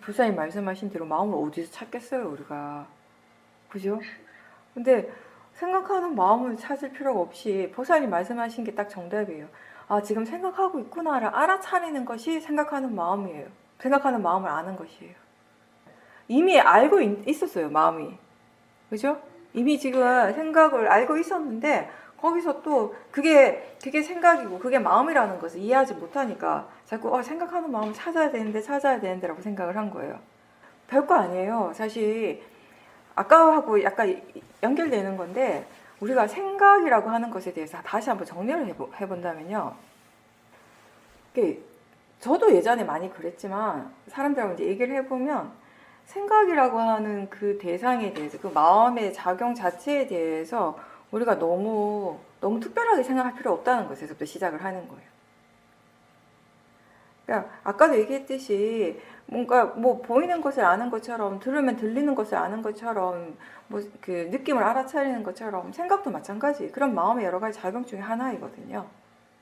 부사님 말씀하신 대로 마음을 어디서 찾겠어요 우리가. 그죠? 근데 생각하는 마음을 찾을 필요가 없이 보살님 말씀하신 게 딱 정답이에요. 지금 생각하고 있구나를 알아차리는 것이 생각하는 마음이에요. 생각하는 마음을 아는 것이에요. 이미 알고 있었어요, 마음이. 그죠? 이미 지금 생각을 알고 있었는데 거기서 또 그게 생각이고 그게 마음이라는 것을 이해하지 못하니까 자꾸 생각하는 마음을 찾아야 되는데 라고 생각을 한 거예요. 별거 아니에요. 사실 아까하고 약간 연결되는 건데 우리가 생각이라고 하는 것에 대해서 다시 한번 정리를 해본다면요. 저도 예전에 많이 그랬지만 사람들하고 이제 얘기를 해보면 생각이라고 하는 그 대상에 대해서 그 마음의 작용 자체에 대해서 우리가 너무 특별하게 생각할 필요 없다는 것에서부터 시작을 하는 거예요. 그러니까 아까도 얘기했듯이 뭔가 뭐 보이는 것을 아는 것처럼 들으면 들리는 것을 아는 것처럼 뭐 그 느낌을 알아차리는 것처럼 생각도 마찬가지 그런 마음의 여러 가지 작용 중에 하나이거든요.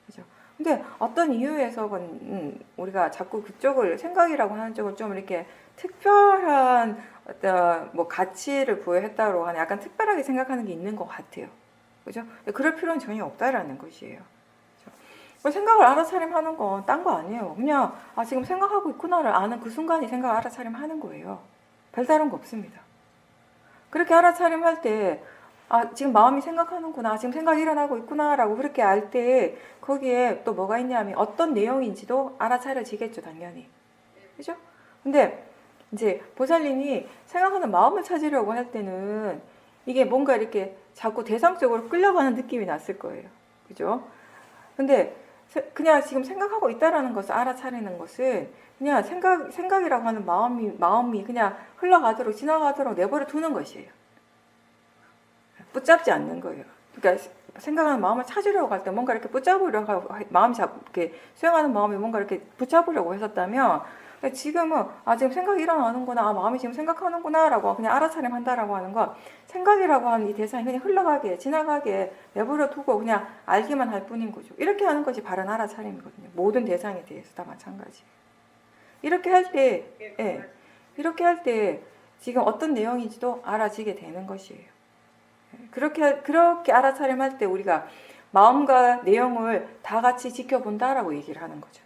그죠? 근데 어떤 이유에서건 우리가 자꾸 그쪽을 생각이라고 하는 쪽을 좀 이렇게 특별한 어떤 뭐 가치를 부여했다고 하는 약간 특별하게 생각하는 게 있는 것 같아요. 그죠? 그럴 필요는 전혀 없다라는 것이에요. 생각을 알아차림하는 건 딴 거 아니에요. 그냥 지금 생각하고 있구나를 아는 그 순간이 생각을 알아차림하는 거예요. 별다른 거 없습니다. 그렇게 알아차림할 때 지금 마음이 생각하는구나, 지금 생각이 일어나고 있구나라고 그렇게 알 때 거기에 또 뭐가 있냐면 어떤 내용인지도 알아차려지겠죠, 당연히. 그죠? 근데 이제 보살님이 생각하는 마음을 찾으려고 할 때는 이게 뭔가 이렇게 자꾸 대상적으로 끌려가는 느낌이 났을 거예요. 그죠? 근데 그냥 지금 생각하고 있다라는 것을 알아차리는 것은 그냥 생각이라고 하는 마음이 그냥 흘러가도록 지나가도록 내버려 두는 것이에요. 붙잡지 않는 거예요. 그러니까 생각하는 마음을 찾으려고 할 때 뭔가 이렇게 붙잡으려고 하고 이렇게 수행하는 마음이 뭔가 이렇게 붙잡으려고 했었다면 지금은 지금 생각이 일어나는구나, 마음이 지금 생각하는구나라고 그냥 알아차림한다라고 하는 건 생각이라고 하는 이 대상이 그냥 흘러가게 지나가게 내버려 두고 그냥 알기만 할 뿐인 거죠. 이렇게 하는 것이 바른 알아차림이거든요. 모든 대상에 대해서 다 마찬가지. 이렇게 할 때 지금 어떤 내용인지도 알아지게 되는 것이에요. 그렇게 알아차림할 때 우리가 마음과 내용을 다 같이 지켜본다라고 얘기를 하는 거죠.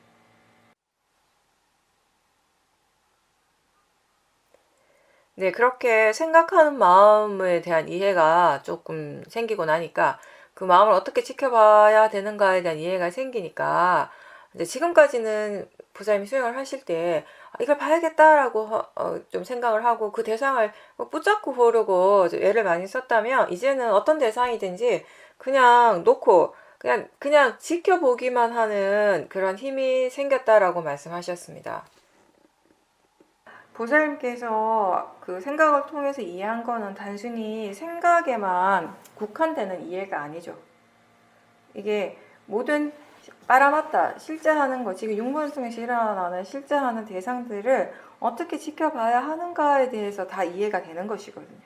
네, 그렇게 생각하는 마음에 대한 이해가 조금 생기고 나니까 그 마음을 어떻게 지켜봐야 되는가에 대한 이해가 생기니까 이제 지금까지는 부사님이 수행을 하실 때 이걸 봐야겠다라고 좀 생각을 하고 그 대상을 붙잡고 보려고 애를 많이 썼다면 이제는 어떤 대상이든지 그냥 놓고 그냥 지켜보기만 하는 그런 힘이 생겼다라고 말씀하셨습니다. 보살님께서 그 생각을 통해서 이해한 거는 단순히 생각에만 국한되는 이해가 아니죠. 이게 모든 빨아맞다, 실제 하는 거, 지금 육문승에서 일어나는 실제 하는 대상들을 어떻게 지켜봐야 하는가에 대해서 다 이해가 되는 것이거든요.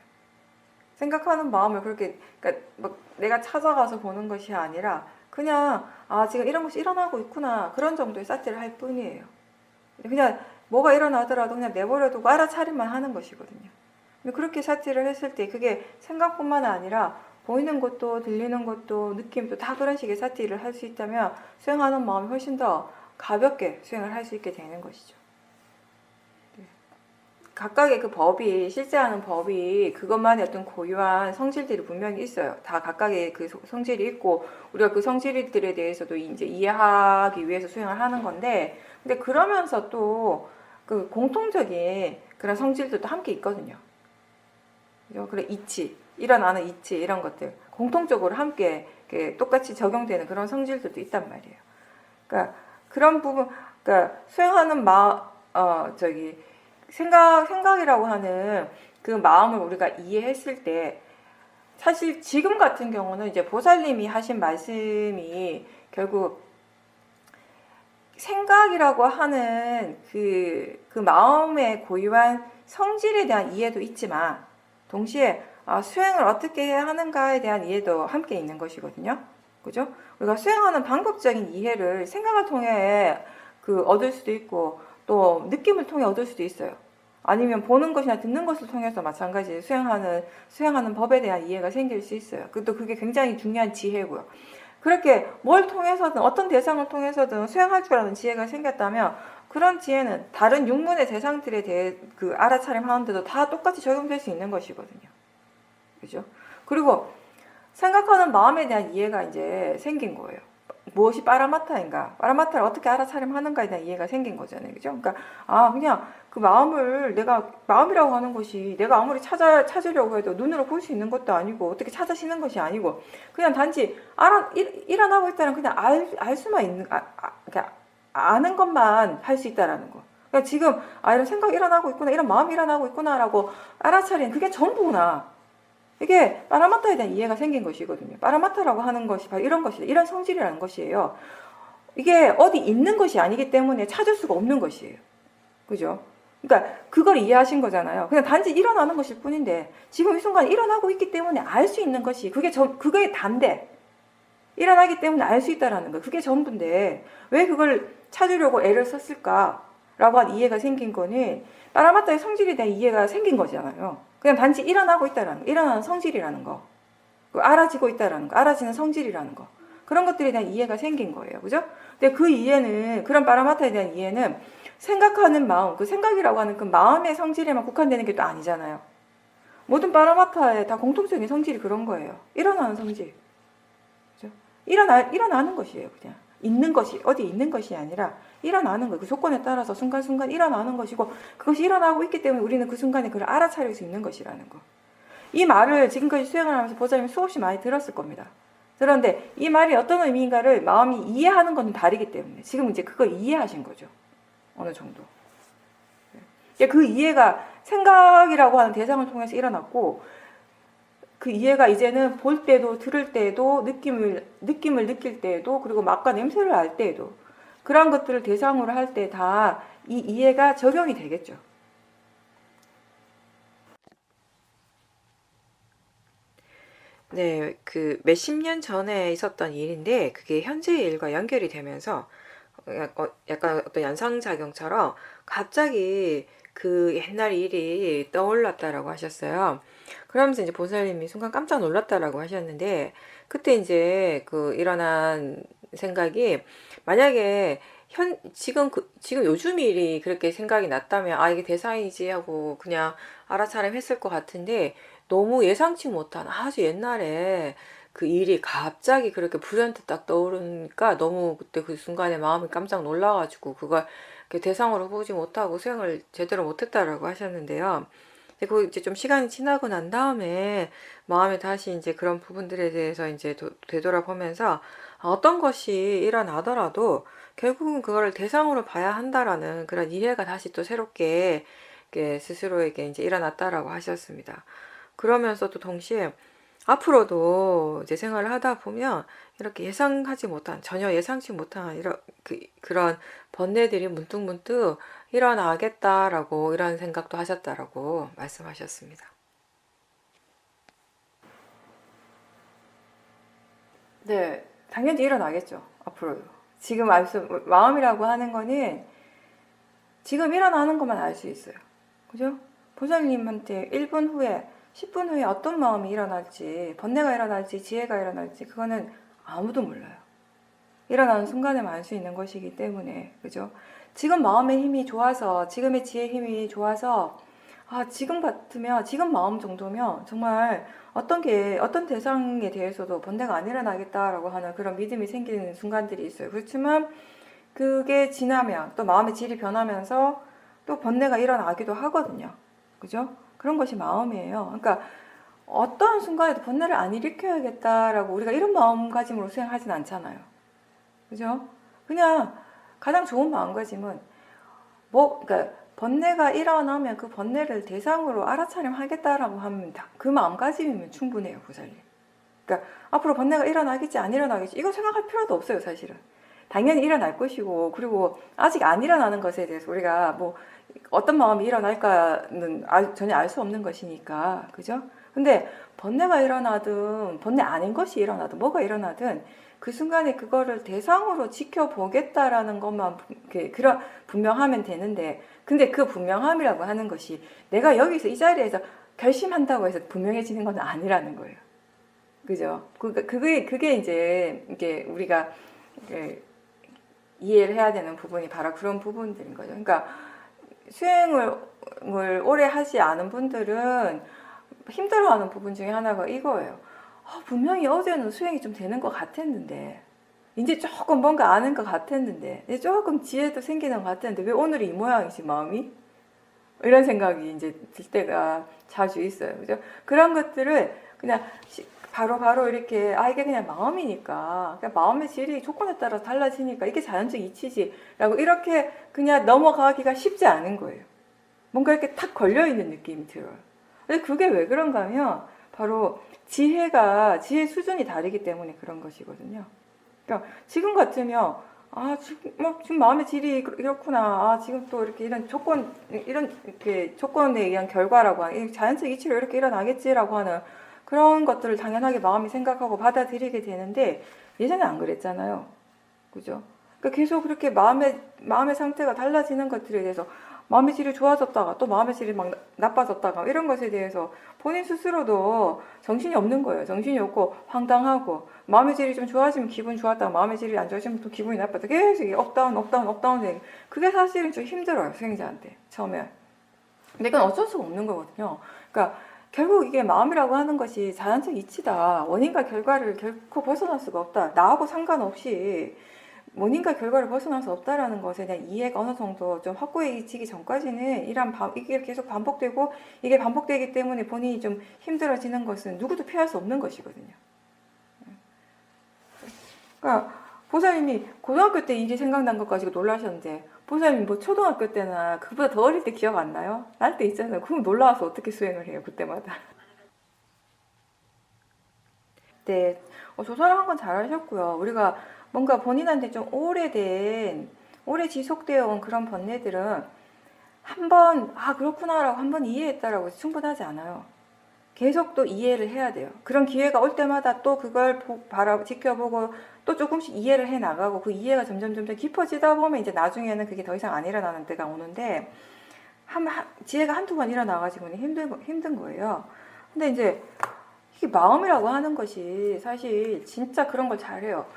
생각하는 마음을 그렇게, 그러니까 막 내가 찾아가서 보는 것이 아니라 그냥 지금 이런 것이 일어나고 있구나 그런 정도의 사티를 할 뿐이에요. 그냥 뭐가 일어나더라도 그냥 내버려두고 알아차림만 하는 것이거든요. 근데 그렇게 사티를 했을 때 그게 생각뿐만 아니라 보이는 것도 들리는 것도 느낌도 다 그런 식의 사티를 할 수 있다면 수행하는 마음이 훨씬 더 가볍게 수행을 할 수 있게 되는 것이죠. 각각의 그 법이, 실제하는 법이 그것만의 어떤 고유한 성질들이 분명히 있어요. 다 각각의 그 성질이 있고, 우리가 그 성질들에 대해서도 이제 이해하기 위해서 수행을 하는 건데, 근데 그러면서 또 그 공통적인 그런 성질들도 함께 있거든요. 그죠? 그래, 이치, 일어나는 이치, 이런 것들. 공통적으로 함께 똑같이 적용되는 그런 성질들도 있단 말이에요. 그러니까 그런 부분, 그러니까 수행하는 생각이라고 하는 그 마음을 우리가 이해했을 때, 사실 지금 같은 경우는 이제 보살님이 하신 말씀이 결국 생각이라고 하는 그 마음의 고유한 성질에 대한 이해도 있지만, 동시에 수행을 어떻게 해야 하는가에 대한 이해도 함께 있는 것이거든요. 그죠? 우리가 수행하는 방법적인 이해를 생각을 통해 얻을 수도 있고, 또 느낌을 통해 얻을 수도 있어요. 아니면 보는 것이나 듣는 것을 통해서 마찬가지 수행하는 법에 대한 이해가 생길 수 있어요. 또 그게 굉장히 중요한 지혜고요. 그렇게 뭘 통해서든 어떤 대상을 통해서든 수행할 줄 아는 지혜가 생겼다면, 그런 지혜는 다른 육문의 대상들에 대해 알아차림하는데도 다 똑같이 적용될 수 있는 것이거든요. 그죠? 그리고 생각하는 마음에 대한 이해가 이제 생긴 거예요. 무엇이 빠라마타인가, 빠라마타를 어떻게 알아차림하는가에 대한 이해가 생긴 거잖아요. 그죠? 그러니까 그냥 그 마음을, 내가 마음이라고 하는 것이 내가 아무리 찾으려고 해도 눈으로 볼 수 있는 것도 아니고 어떻게 찾아지는 것이 아니고, 그냥 단지 일어나고 있다는, 그냥 알 수만 있는, 그러니까 아는 것만 할 수 있다라는 거. 그러니까 지금 이런 생각이 일어나고 있구나, 이런 마음이 일어나고 있구나라고 알아차리는, 그게 전부구나. 이게 빠라마타에 대한 이해가 생긴 것이거든요. 빠라마타라고 하는 것이 바로 이런 것이다. 이런 성질이라는 것이에요. 이게 어디 있는 것이 아니기 때문에 찾을 수가 없는 것이에요. 그죠? 그러니까 그걸 이해하신 거잖아요. 그냥 단지 일어나는 것일 뿐인데, 지금 이 순간 일어나고 있기 때문에 알 수 있는 것이, 그게 단데, 일어나기 때문에 알 수 있다라는 거, 그게 전부인데 왜 그걸 찾으려고 애를 썼을까라고 한 이해가 생긴 거는 빠라마타의 성질에 대한 이해가 생긴 거잖아요. 그냥 단지 일어나고 있다라는 거, 일어나는 성질이라는 거, 알아지고 있다라는 거, 알아지는 성질이라는 거, 그런 것들에 대한 이해가 생긴 거예요. 그죠? 근데 그 이해는, 그런 빠라마타에 대한 이해는 생각하는 마음, 그 생각이라고 하는 그 마음의 성질에만 국한되는 게 또 아니잖아요. 모든 빠라마타에 다 공통적인 성질이 그런 거예요. 일어나는 성질. 그죠? 일어나는 것이에요. 그냥 있는 것이, 어디 있는 것이 아니라 일어나는 거예요. 그 조건에 따라서 순간순간 일어나는 것이고, 그것이 일어나고 있기 때문에 우리는 그 순간에 그걸 알아차릴 수 있는 것이라는 거. 이 말을 지금까지 수행을 하면서 보살님이 수없이 많이 들었을 겁니다. 그런데 이 말이 어떤 의미인가를 마음이 이해하는 건 다르기 때문에 지금 이제 그걸 이해하신 거죠. 어느 정도. 그 이해가 생각이라고 하는 대상을 통해서 일어났고, 그 이해가 이제는 볼 때도, 들을 때도, 느낌을 느낄 때도, 그리고 맛과 냄새를 알 때도, 그런 것들을 대상으로 할 때 다 이 이해가 적용이 되겠죠. 네, 그 몇십 년 전에 있었던 일인데, 그게 현재의 일과 연결이 되면서 약간 어떤 연상작용처럼 갑자기 그 옛날 일이 떠올랐다라고 하셨어요. 그러면서 이제 보살님이 순간 깜짝 놀랐다라고 하셨는데, 그때 이제 그 일어난 생각이, 만약에 지금 요즘 일이 그렇게 생각이 났다면 이게 대상이지 하고 그냥 알아차림 했을 것 같은데, 너무 예상치 못한 아주 옛날에 그 일이 갑자기 그렇게 불현듯 딱 떠오르니까 너무 그때 그 순간에 마음이 깜짝 놀라가지고 그걸 대상으로 보지 못하고 수행을 제대로 못했다라고 하셨는데요. 그 이제 좀 시간이 지나고 난 다음에 마음에 다시 이제 그런 부분들에 대해서 이제 되돌아보면서 어떤 것이 일어나더라도 결국은 그거를 대상으로 봐야 한다라는 그런 이해가 다시 또 새롭게 스스로에게 이제 일어났다라고 하셨습니다. 그러면서도 동시에 앞으로도 이제 생활을 하다 보면 이렇게 전혀 예상치 못한 그런 번뇌들이 문득문득 일어나겠다라고, 이런 생각도 하셨다라고 말씀하셨습니다. 네, 당연히 일어나겠죠. 앞으로도. 지금 마음이라고 하는 거는 지금 일어나는 것만 알 수 있어요. 그죠? 보살님한테 1분 후에 10분 후에 어떤 마음이 일어날지, 번뇌가 일어날지, 지혜가 일어날지, 그거는 아무도 몰라요. 일어나는 순간에만 알 수 있는 것이기 때문에, 그죠? 지금 마음의 힘이 좋아서, 지금의 지혜의 힘이 좋아서, 지금 같으면, 지금 마음 정도면 정말 어떤 대상에 대해서도 번뇌가 안 일어나겠다라고 하는 그런 믿음이 생기는 순간들이 있어요. 그렇지만 그게 지나면 또 마음의 질이 변하면서 또 번뇌가 일어나기도 하거든요. 그죠? 그런 것이 마음이에요. 그러니까 어떠한 순간에도 번뇌를 안 일으켜야겠다라고 우리가 이런 마음가짐으로 수행하진 않잖아요. 그죠? 그냥 가장 좋은 마음가짐은 그러니까 번뇌가 일어나면 그 번뇌를 대상으로 알아차림하겠다라고 하면 그 마음가짐이면 충분해요, 보살님. 그러니까 앞으로 번뇌가 일어나겠지 안 일어나겠지 이거 생각할 필요도 없어요, 사실은. 당연히 일어날 것이고, 그리고 아직 안 일어나는 것에 대해서 우리가 뭐 어떤 마음이 일어날까는 전혀 알 수 없는 것이니까, 그죠? 근데 번뇌가 일어나든 번뇌 아닌 것이 일어나든 뭐가 일어나든 그 순간에 그거를 대상으로 지켜보겠다라는 것만 그런 분명하면 되는데, 근데 그 분명함이라고 하는 것이 내가 여기서 이 자리에서 결심한다고 해서 분명해지는 건 아니라는 거예요. 그죠? 그게 이제 이게 우리가 이해를 해야 되는 부분이 바로 그런 부분들인 거죠. 그러니까 수행을 오래 하지 않은 분들은 힘들어하는 부분 중에 하나가 이거예요. 분명히 어제는 수행이 좀 되는 것 같았는데, 이제 조금 뭔가 아는 것 같았는데, 이제 조금 지혜도 생기는 것 같았는데, 왜 오늘 이 모양이지, 마음이? 이런 생각이 이제 들 때가 자주 있어요. 그죠? 그런 것들을 그냥 바로 이렇게, 이게 그냥 마음이니까, 그냥 마음의 질이 조건에 따라 달라지니까, 이게 자연적 이치지라고 이렇게 그냥 넘어가기가 쉽지 않은 거예요. 뭔가 이렇게 탁 걸려있는 느낌이 들어요. 근데 그게 왜 그런가 하면, 바로 지혜 수준이 다르기 때문에 그런 것이거든요. 그러니까 지금 같으면 지금 마음의 질이 이렇구나. 지금 또 이렇게 이런 이렇게 조건에 의한 결과라고 하는 자연적 이치로 이렇게 일어나겠지라고 하는 그런 것들을 당연하게 마음이 생각하고 받아들이게 되는데 예전에 안 그랬잖아요. 그죠? 그러니까 계속 그렇게 마음의 상태가 달라지는 것들에 대해서 마음의 질이 좋아졌다가 또 마음의 질이 막 나빠졌다가 이런 것에 대해서 본인 스스로도 정신이 없는 거예요. 정신이 없고 황당하고 마음의 질이 좀 좋아지면 기분 좋았다가 마음의 질이 안 좋아지면 또 기분이 나빴다. 계속 업다운. 그게 사실은 좀 힘들어요. 수행자한테 처음에. 근데 그건 어쩔 수가 없는 거거든요. 그러니까 결국 이게 마음이라고 하는 것이 자연적 이치다. 원인과 결과를 결코 벗어날 수가 없다. 나하고 상관없이 원인과 결과를 벗어날 수 없다라는 것에 대한 이해가 어느 정도 좀 확고해지기 전까지는 이게 계속 반복되고 이게 반복되기 때문에 본인이 좀 힘들어지는 것은 누구도 피할 수 없는 것이거든요. 그러니까 보살님이 고등학교 때 일이 생각난 것 가지고 놀라셨는데 보살님 뭐 초등학교 때나 그보다 더 어릴 때 기억 안 나요? 날 때 있잖아요. 그럼 놀라워서 어떻게 수행을 해요, 그때마다. 네, 조사를 한 건 잘하셨고요. 우리가 뭔가 본인한테 좀 오래 지속되어 온 그런 번뇌들은 한번 그렇구나라고 한번 이해했다라고 해서 충분하지 않아요. 계속 또 이해를 해야 돼요. 그런 기회가 올 때마다 또 그걸 지켜보고 또 조금씩 이해를 해 나가고 그 이해가 점점 깊어지다 보면 이제 나중에는 그게 더 이상 안 일어나는 때가 오는데 지혜가 한두 번 일어나가지고는 힘든 거예요. 근데 이제 이게 마음이라고 하는 것이 사실 진짜 그런 걸 잘해요.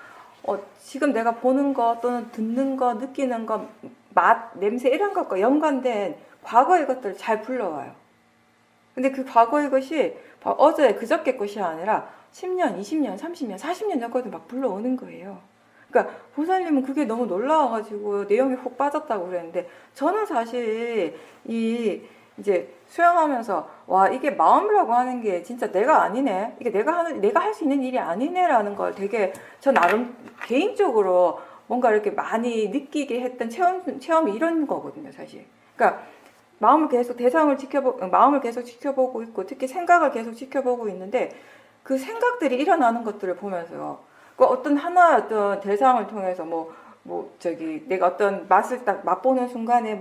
지금 내가 보는 거 또는 듣는 거 느끼는 거 맛, 냄새 이런 것과 연관된 과거의 것들을 잘 불러와요. 근데 그 과거의 것이 어제 그저께 것이 아니라 10년, 20년, 30년, 40년 전 것도 막 불러오는 거예요. 그러니까 보살님은 그게 너무 놀라워가지고 내용이 훅 빠졌다고 그랬는데 저는 사실 이제 수영하면서 이게 마음이라고 하는 게 진짜 내가 아니네. 이게 내가 할 수 있는 일이 아니네라는 걸 되게 저 나름 개인적으로 뭔가 이렇게 많이 느끼게 했던 체험이 이런 거거든요, 사실. 그러니까 마음을 계속 지켜보고 있고 특히 생각을 계속 지켜보고 있는데 그 생각들이 일어나는 것들을 보면서요. 그 어떤 대상을 통해서 내가 어떤 맛을 딱 맛보는 순간에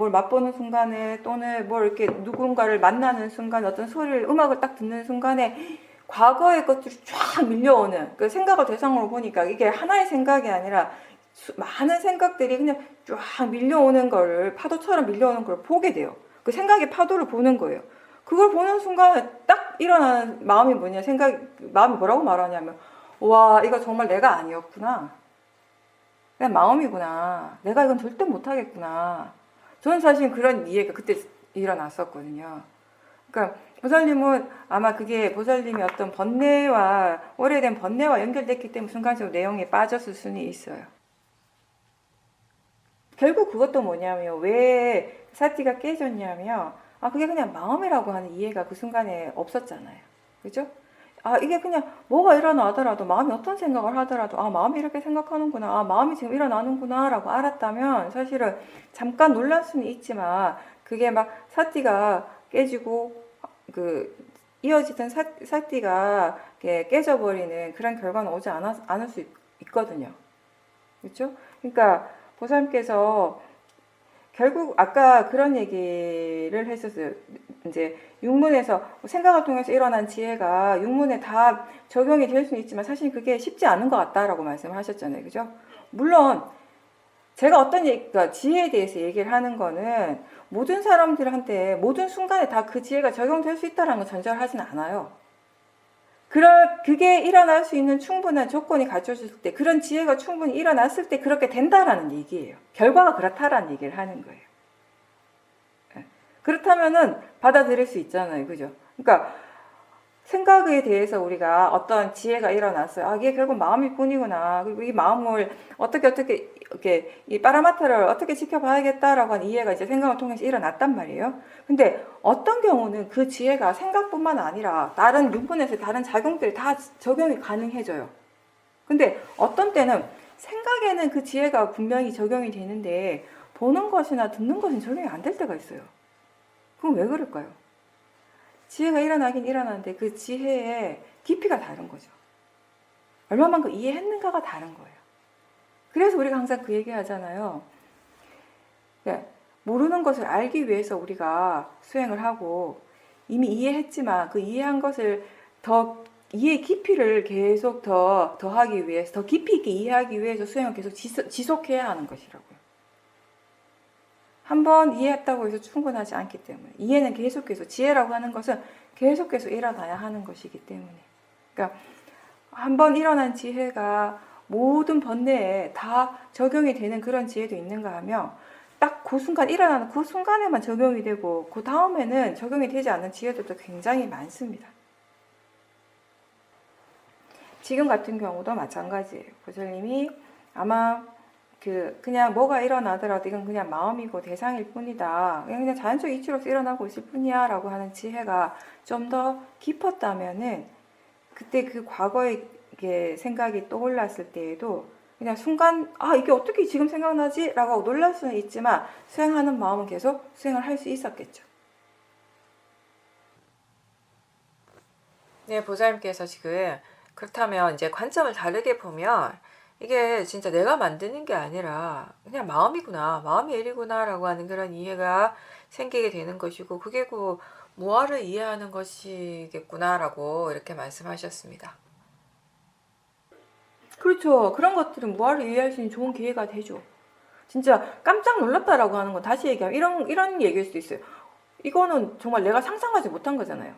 또는 뭘 이렇게 누군가를 만나는 순간 어떤 음악을 딱 듣는 순간에 과거의 것들이 쫙 밀려오는 그 생각을 대상으로 보니까 이게 하나의 생각이 아니라 많은 생각들이 그냥 쫙 밀려오는 거를 파도처럼 밀려오는 걸 보게 돼요. 그 생각의 파도를 보는 거예요. 그걸 보는 순간에 딱 일어나는 마음이 마음이 뭐라고 말하냐면 와, 이거 정말 내가 아니었구나. 그냥 마음이구나. 내가 이건 절대 못하겠구나. 저는 사실 그런 이해가 그때 일어났었거든요. 그러니까 보살님은 아마 그게 보살님이 어떤 번뇌와 오래된 번뇌와 연결됐기 때문에 순간적으로 내용에 빠졌을 수는 있어요. 결국 그것도 뭐냐면 왜 사티가 깨졌냐면 그게 그냥 마음이라고 하는 이해가 그 순간에 없었잖아요. 그죠? 이게 그냥 뭐가 일어나더라도 마음이 어떤 생각을 하더라도 마음이 이렇게 생각하는구나. 마음이 지금 일어나는구나 라고 알았다면 사실은 잠깐 놀랄 수는 있지만 그게 막 사티가 깨지고 그 이어지던 사티가 깨져버리는 그런 결과는 오지 않을 수 있거든요. 그렇죠? 그러니까 보살님께서 결국 아까 그런 얘기를 했었어요. 이제 육문에서 생각을 통해서 일어난 지혜가 육문에 다 적용이 될 수는 있지만 사실 그게 쉽지 않은 것 같다라고 말씀하셨잖아요. 그죠? 물론 제가 어떤 그러니까 지혜에 대해서 얘기를 하는 거는 모든 사람들한테 모든 순간에 다 그 지혜가 적용될 수 있다는 건 전제를 하진 않아요. 그게 일어날 수 있는 충분한 조건이 갖춰졌을 때, 그런 지혜가 충분히 일어났을 때 그렇게 된다라는 얘기예요. 결과가 그렇다라는 얘기를 하는 거예요. 그렇다면은 받아들일 수 있잖아요. 그죠? 그러니까 생각에 대해서 우리가 어떤 지혜가 일어났어요. 이게 결국 마음일 뿐이구나. 그리고 이 마음을 어떻게 이렇게 이 파라마타를 어떻게 지켜봐야겠다라고 하는 이해가 이제 생각을 통해서 일어났단 말이에요. 근데 어떤 경우는 그 지혜가 생각뿐만 아니라 다른 육분에서 다른 작용들이 다 적용이 가능해져요. 근데 어떤 때는 생각에는 그 지혜가 분명히 적용이 되는데 보는 것이나 듣는 것은 적용이 안 될 때가 있어요. 그럼 왜 그럴까요? 지혜가 일어나긴 일어나는데 그 지혜의 깊이가 다른 거죠. 얼마만큼 이해했는가가 다른 거예요. 그래서 우리가 항상 그 얘기 하잖아요. 모르는 것을 알기 위해서 우리가 수행을 하고 이미 이해했지만 그 이해한 것을 더 이해의 깊이를 계속 더하기 위해서 더 깊이 있게 이해하기 위해서 수행을 계속 지속해야 하는 것이라고요. 한번 이해했다고 해서 충분하지 않기 때문에 이해는 계속해서 지혜라고 하는 것은 계속해서 일어나야 하는 것이기 때문에 그러니까 한번 일어난 지혜가 모든 번뇌에 다 적용이 되는 그런 지혜도 있는가 하면 딱 그 순간 일어나는 그 순간에만 적용이 되고 그 다음에는 적용이 되지 않는 지혜들도 굉장히 많습니다. 지금 같은 경우도 마찬가지예요. 보살님이 아마 그냥 뭐가 일어나더라도 이건 그냥 마음이고 대상일 뿐이다. 그냥 자연적 이치로서 일어나고 있을 뿐이야 라고 하는 지혜가 좀 더 깊었다면은 그때 그 과거의 생각이 떠올랐을 때에도 그냥 순간 이게 어떻게 지금 생각나지? 라고 놀랄 수는 있지만 수행하는 마음은 계속 수행을 할 수 있었겠죠. 네, 보살님께서 지금 그렇다면 이제 관점을 다르게 보면 이게 진짜 내가 만드는 게 아니라 그냥 마음이구나, 마음의 일이구나 라고 하는 그런 이해가 생기게 되는 것이고 그게 그 무아를 이해하는 것이겠구나 라고 이렇게 말씀하셨습니다. 그렇죠. 그런 것들은 무아를 이해할 수 있는 좋은 기회가 되죠. 진짜 깜짝 놀랐다라고 하는 건 다시 얘기하면 이런 얘기일 수도 있어요. 이거는 정말 내가 상상하지 못한 거잖아요.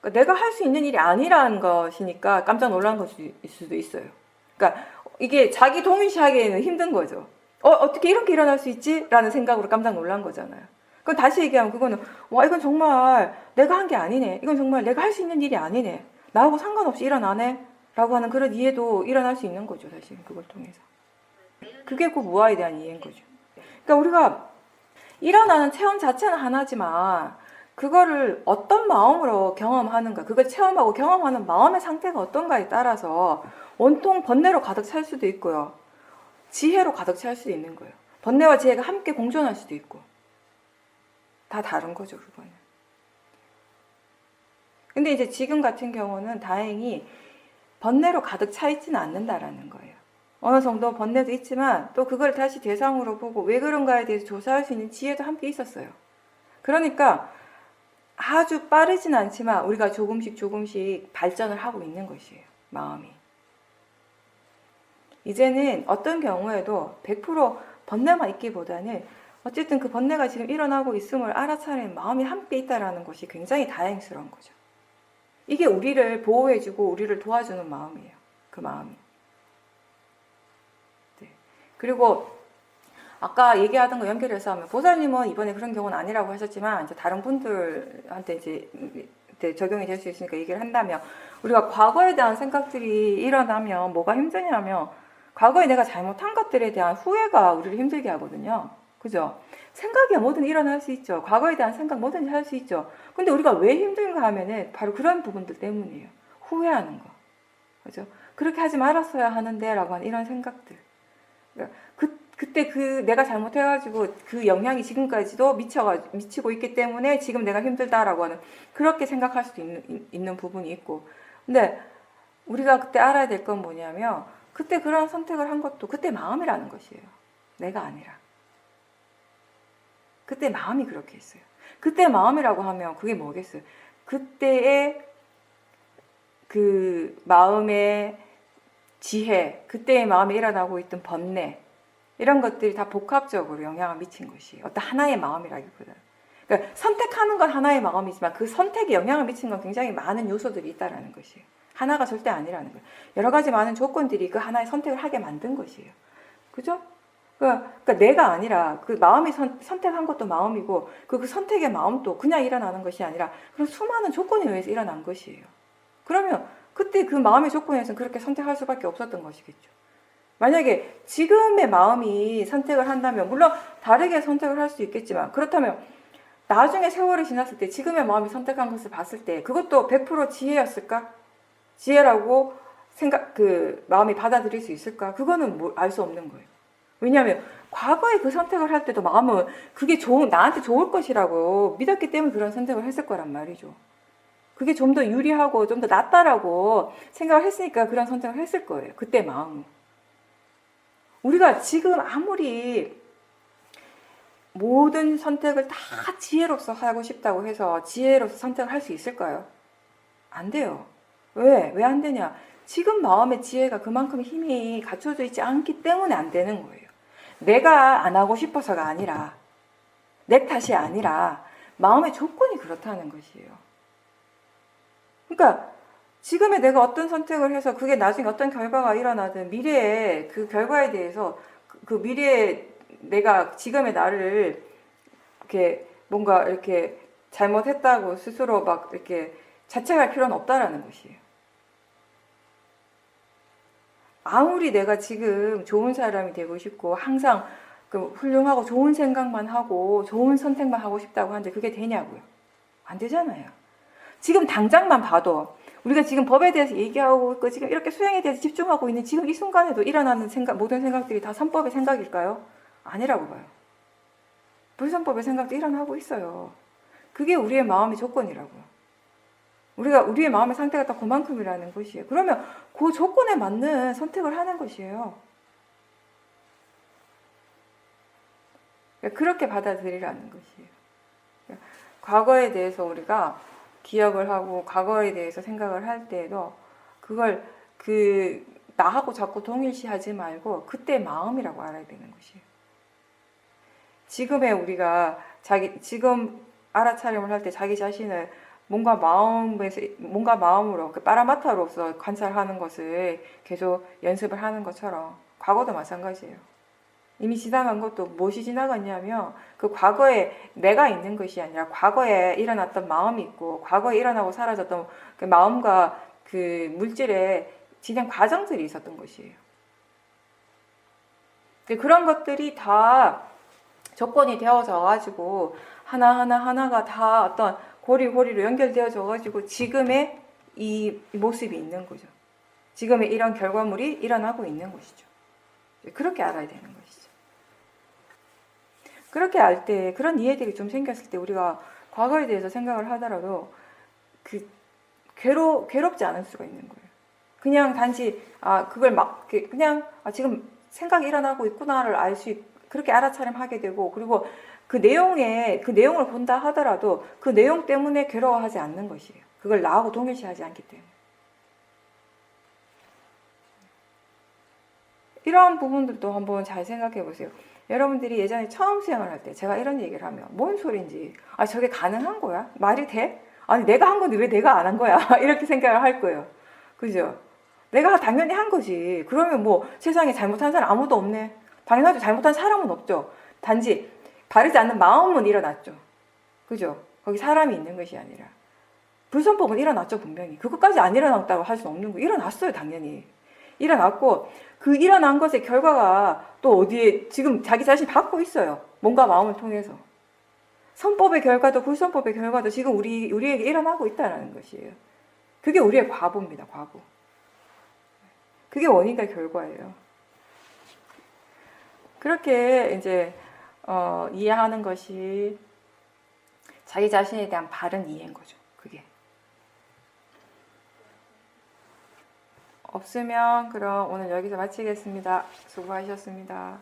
그러니까 내가 할 수 있는 일이 아니라는 것이니까 깜짝 놀란 것일 수도 있어요. 그러니까 이게 자기 동의시하기에는 힘든 거죠. 어떻게 이렇게 일어날 수 있지? 라는 생각으로 깜짝 놀란 거잖아요. 그럼 다시 얘기하면 그거는 이건 정말 내가 한 게 아니네. 이건 정말 내가 할 수 있는 일이 아니네. 나하고 상관없이 일어나네. 라고 하는 그런 이해도 일어날 수 있는 거죠. 사실 그걸 통해서. 그게 그 무아에 대한 이해인 거죠. 그러니까 우리가 일어나는 체험 자체는 하나지만 그거를 어떤 마음으로 경험하는가, 그걸 체험하고 경험하는 마음의 상태가 어떤가에 따라서 온통 번뇌로 가득 찰 수도 있고요. 지혜로 가득 찰 수도 있는 거예요. 번뇌와 지혜가 함께 공존할 수도 있고. 다 다른 거죠, 그거는. 근데 이제 지금 같은 경우는 다행히 번뇌로 가득 차 있지는 않는다라는 거예요. 어느 정도 번뇌도 있지만 또 그걸 다시 대상으로 보고 왜 그런가에 대해서 조사할 수 있는 지혜도 함께 있었어요. 그러니까 아주 빠르진 않지만 우리가 조금씩 발전을 하고 있는 것이에요. 마음이. 이제는 어떤 경우에도 100% 번뇌만 있기보다는 어쨌든 그 번뇌가 지금 일어나고 있음을 알아차리는 마음이 함께 있다는 것이 굉장히 다행스러운 거죠. 이게 우리를 보호해주고 우리를 도와주는 마음이에요. 그 마음이. 네. 그리고 아까 얘기하던 거 연결해서 하면 보살님은 이번에 그런 경우는 아니라고 하셨지만 이제 다른 분들한테 이제 적용이 될 수 있으니까 얘기를 한다면 우리가 과거에 대한 생각들이 일어나면 뭐가 힘드냐면 과거에 내가 잘못한 것들에 대한 후회가 우리를 힘들게 하거든요. 그죠? 생각이야 뭐든 일어날 수 있죠. 과거에 대한 생각 뭐든지 할 수 있죠. 근데 우리가 왜 힘든가 하면은 바로 그런 부분들 때문이에요. 후회하는 거. 그죠? 그렇게 하지 말았어야 하는데 라고 하는 이런 생각들. 그때 내가 잘못해가지고 그 영향이 지금까지도 미치고 있기 때문에 지금 내가 힘들다라고 하는 그렇게 생각할 수도 있는 부분이 있고. 근데 우리가 그때 알아야 될 건 뭐냐면 그때 그런 선택을 한 것도 그때 마음이라는 것이에요. 내가 아니라. 그때 마음이 그렇게 했어요. 그때 마음이라고 하면 그게 뭐겠어요? 그때의 그 마음의 지혜, 그때의 마음에 일어나고 있던 번뇌 이런 것들이 다 복합적으로 영향을 미친 것이에요. 어떤 하나의 마음이라기보다는. 그러니까 선택하는 건 하나의 마음이지만 그 선택에 영향을 미친 건 굉장히 많은 요소들이 있다는 것이에요. 하나가 절대 아니라는 거예요. 여러 가지 많은 조건들이 그 하나의 선택을 하게 만든 것이에요. 그죠? 그러니까 내가 아니라 그 마음이 선택한 것도 마음이고 그 선택의 마음도 그냥 일어나는 것이 아니라 그런 수많은 조건에 의해서 일어난 것이에요. 그러면 그때 그 마음의 조건에서는 그렇게 선택할 수밖에 없었던 것이겠죠. 만약에 지금의 마음이 선택을 한다면 물론 다르게 선택을 할 수 있겠지만 그렇다면 나중에 세월이 지났을 때 지금의 마음이 선택한 것을 봤을 때 그것도 100% 지혜였을까? 지혜라고 마음이 받아들일 수 있을까? 그거는 알 수 없는 거예요. 왜냐하면 과거에 그 선택을 할 때도 마음은 그게 나한테 좋을 것이라고 믿었기 때문에 그런 선택을 했을 거란 말이죠. 그게 좀 더 유리하고 좀 더 낫다라고 생각을 했으니까 그런 선택을 했을 거예요. 그때 마음은. 우리가 지금 아무리 모든 선택을 다 지혜로서 하고 싶다고 해서 지혜로서 선택을 할 수 있을까요? 안 돼요. 왜? 왜 안 되냐? 지금 마음의 지혜가 그만큼 힘이 갖춰져 있지 않기 때문에 안 되는 거예요. 내가 안 하고 싶어서가 아니라 내 탓이 아니라 마음의 조건이 그렇다는 것이에요. 그러니까 지금의 내가 어떤 선택을 해서 그게 나중에 어떤 결과가 일어나든 미래에 그 결과에 대해서 그 미래에 내가 지금의 나를 이렇게 뭔가 이렇게 잘못했다고 스스로 막 이렇게 자책할 필요는 없다라는 것이에요. 아무리 내가 지금 좋은 사람이 되고 싶고 항상 그 훌륭하고 좋은 생각만 하고 좋은 선택만 하고 싶다고 하는데 그게 되냐고요? 안 되잖아요. 지금 당장만 봐도 우리가 지금 법에 대해서 얘기하고 있고 지금 이렇게 수행에 대해서 집중하고 있는 지금 이 순간에도 일어나는 모든 생각들이 다 선법의 생각일까요? 아니라고 봐요. 불선법의 생각도 일어나고 있어요. 그게 우리의 마음의 조건이라고요. 우리의 마음의 상태가 다 그만큼이라는 것이에요. 그러면 그 조건에 맞는 선택을 하는 것이에요. 그렇게 받아들이라는 것이에요. 과거에 대해서 우리가 기억을 하고 과거에 대해서 생각을 할 때에도 그걸 나하고 자꾸 동일시하지 말고 그때 마음이라고 알아야 되는 것이에요. 지금의 우리가 지금 알아차림을 할 때 자기 자신을 뭔가 마음으로 빠라마타로서 관찰하는 것을 계속 연습을 하는 것처럼 과거도 마찬가지예요. 이미 지나간 것도 무엇이 지나갔냐면 그 과거에 내가 있는 것이 아니라 과거에 일어났던 마음이 있고 과거에 일어나고 사라졌던 그 마음과 그 물질의 진행 과정들이 있었던 것이에요. 그런 것들이 다 조건이 되어져 가지고 하나가 다 어떤 고리로 연결되어져 가지고 지금의 이 모습이 있는 거죠. 지금의 이런 결과물이 일어나고 있는 것이죠. 그렇게 알아야 되는 것이죠. 그렇게 알 때 그런 이해들이 좀 생겼을 때 우리가 과거에 대해서 생각을 하더라도 괴롭지 않을 수가 있는 거예요. 그냥 단지 그걸 그냥 지금 생각이 일어나고 있구나를 그렇게 알아차림하게 되고 그리고 그 내용을 본다 하더라도 그 내용 때문에 괴로워하지 않는 것이에요. 그걸 나하고 동일시하지 않기 때문에. 이러한 부분들도 한번 잘 생각해 보세요. 여러분들이 예전에 처음 수행을 할 때 제가 이런 얘기를 하면 뭔 소린지 저게 가능한 거야? 말이 돼? 아니 내가 한 건데 왜 내가 안 한 거야? 이렇게 생각을 할 거예요. 그죠? 내가 당연히 한 거지. 그러면 뭐 세상에 잘못한 사람 아무도 없네. 당연하죠. 잘못한 사람은 없죠. 단지 바르지 않는 마음은 일어났죠. 그죠? 거기 사람이 있는 것이 아니라. 불선법은 일어났죠, 분명히. 그것까지 안 일어났다고 할 수는 없는 거. 일어났어요, 당연히. 일어났고, 그 일어난 것의 결과가 또 어디에 지금 자기 자신이 받고 있어요. 몸과 마음을 통해서. 선법의 결과도 불선법의 결과도 지금 우리에게 일어나고 있다는 것이에요. 그게 우리의 과보입니다, 과보. 그게 원인과 결과예요. 그렇게 이제 이해하는 것이 자기 자신에 대한 바른 이해인 거죠. 그게. 없으면 그럼 오늘 여기서 마치겠습니다. 수고하셨습니다.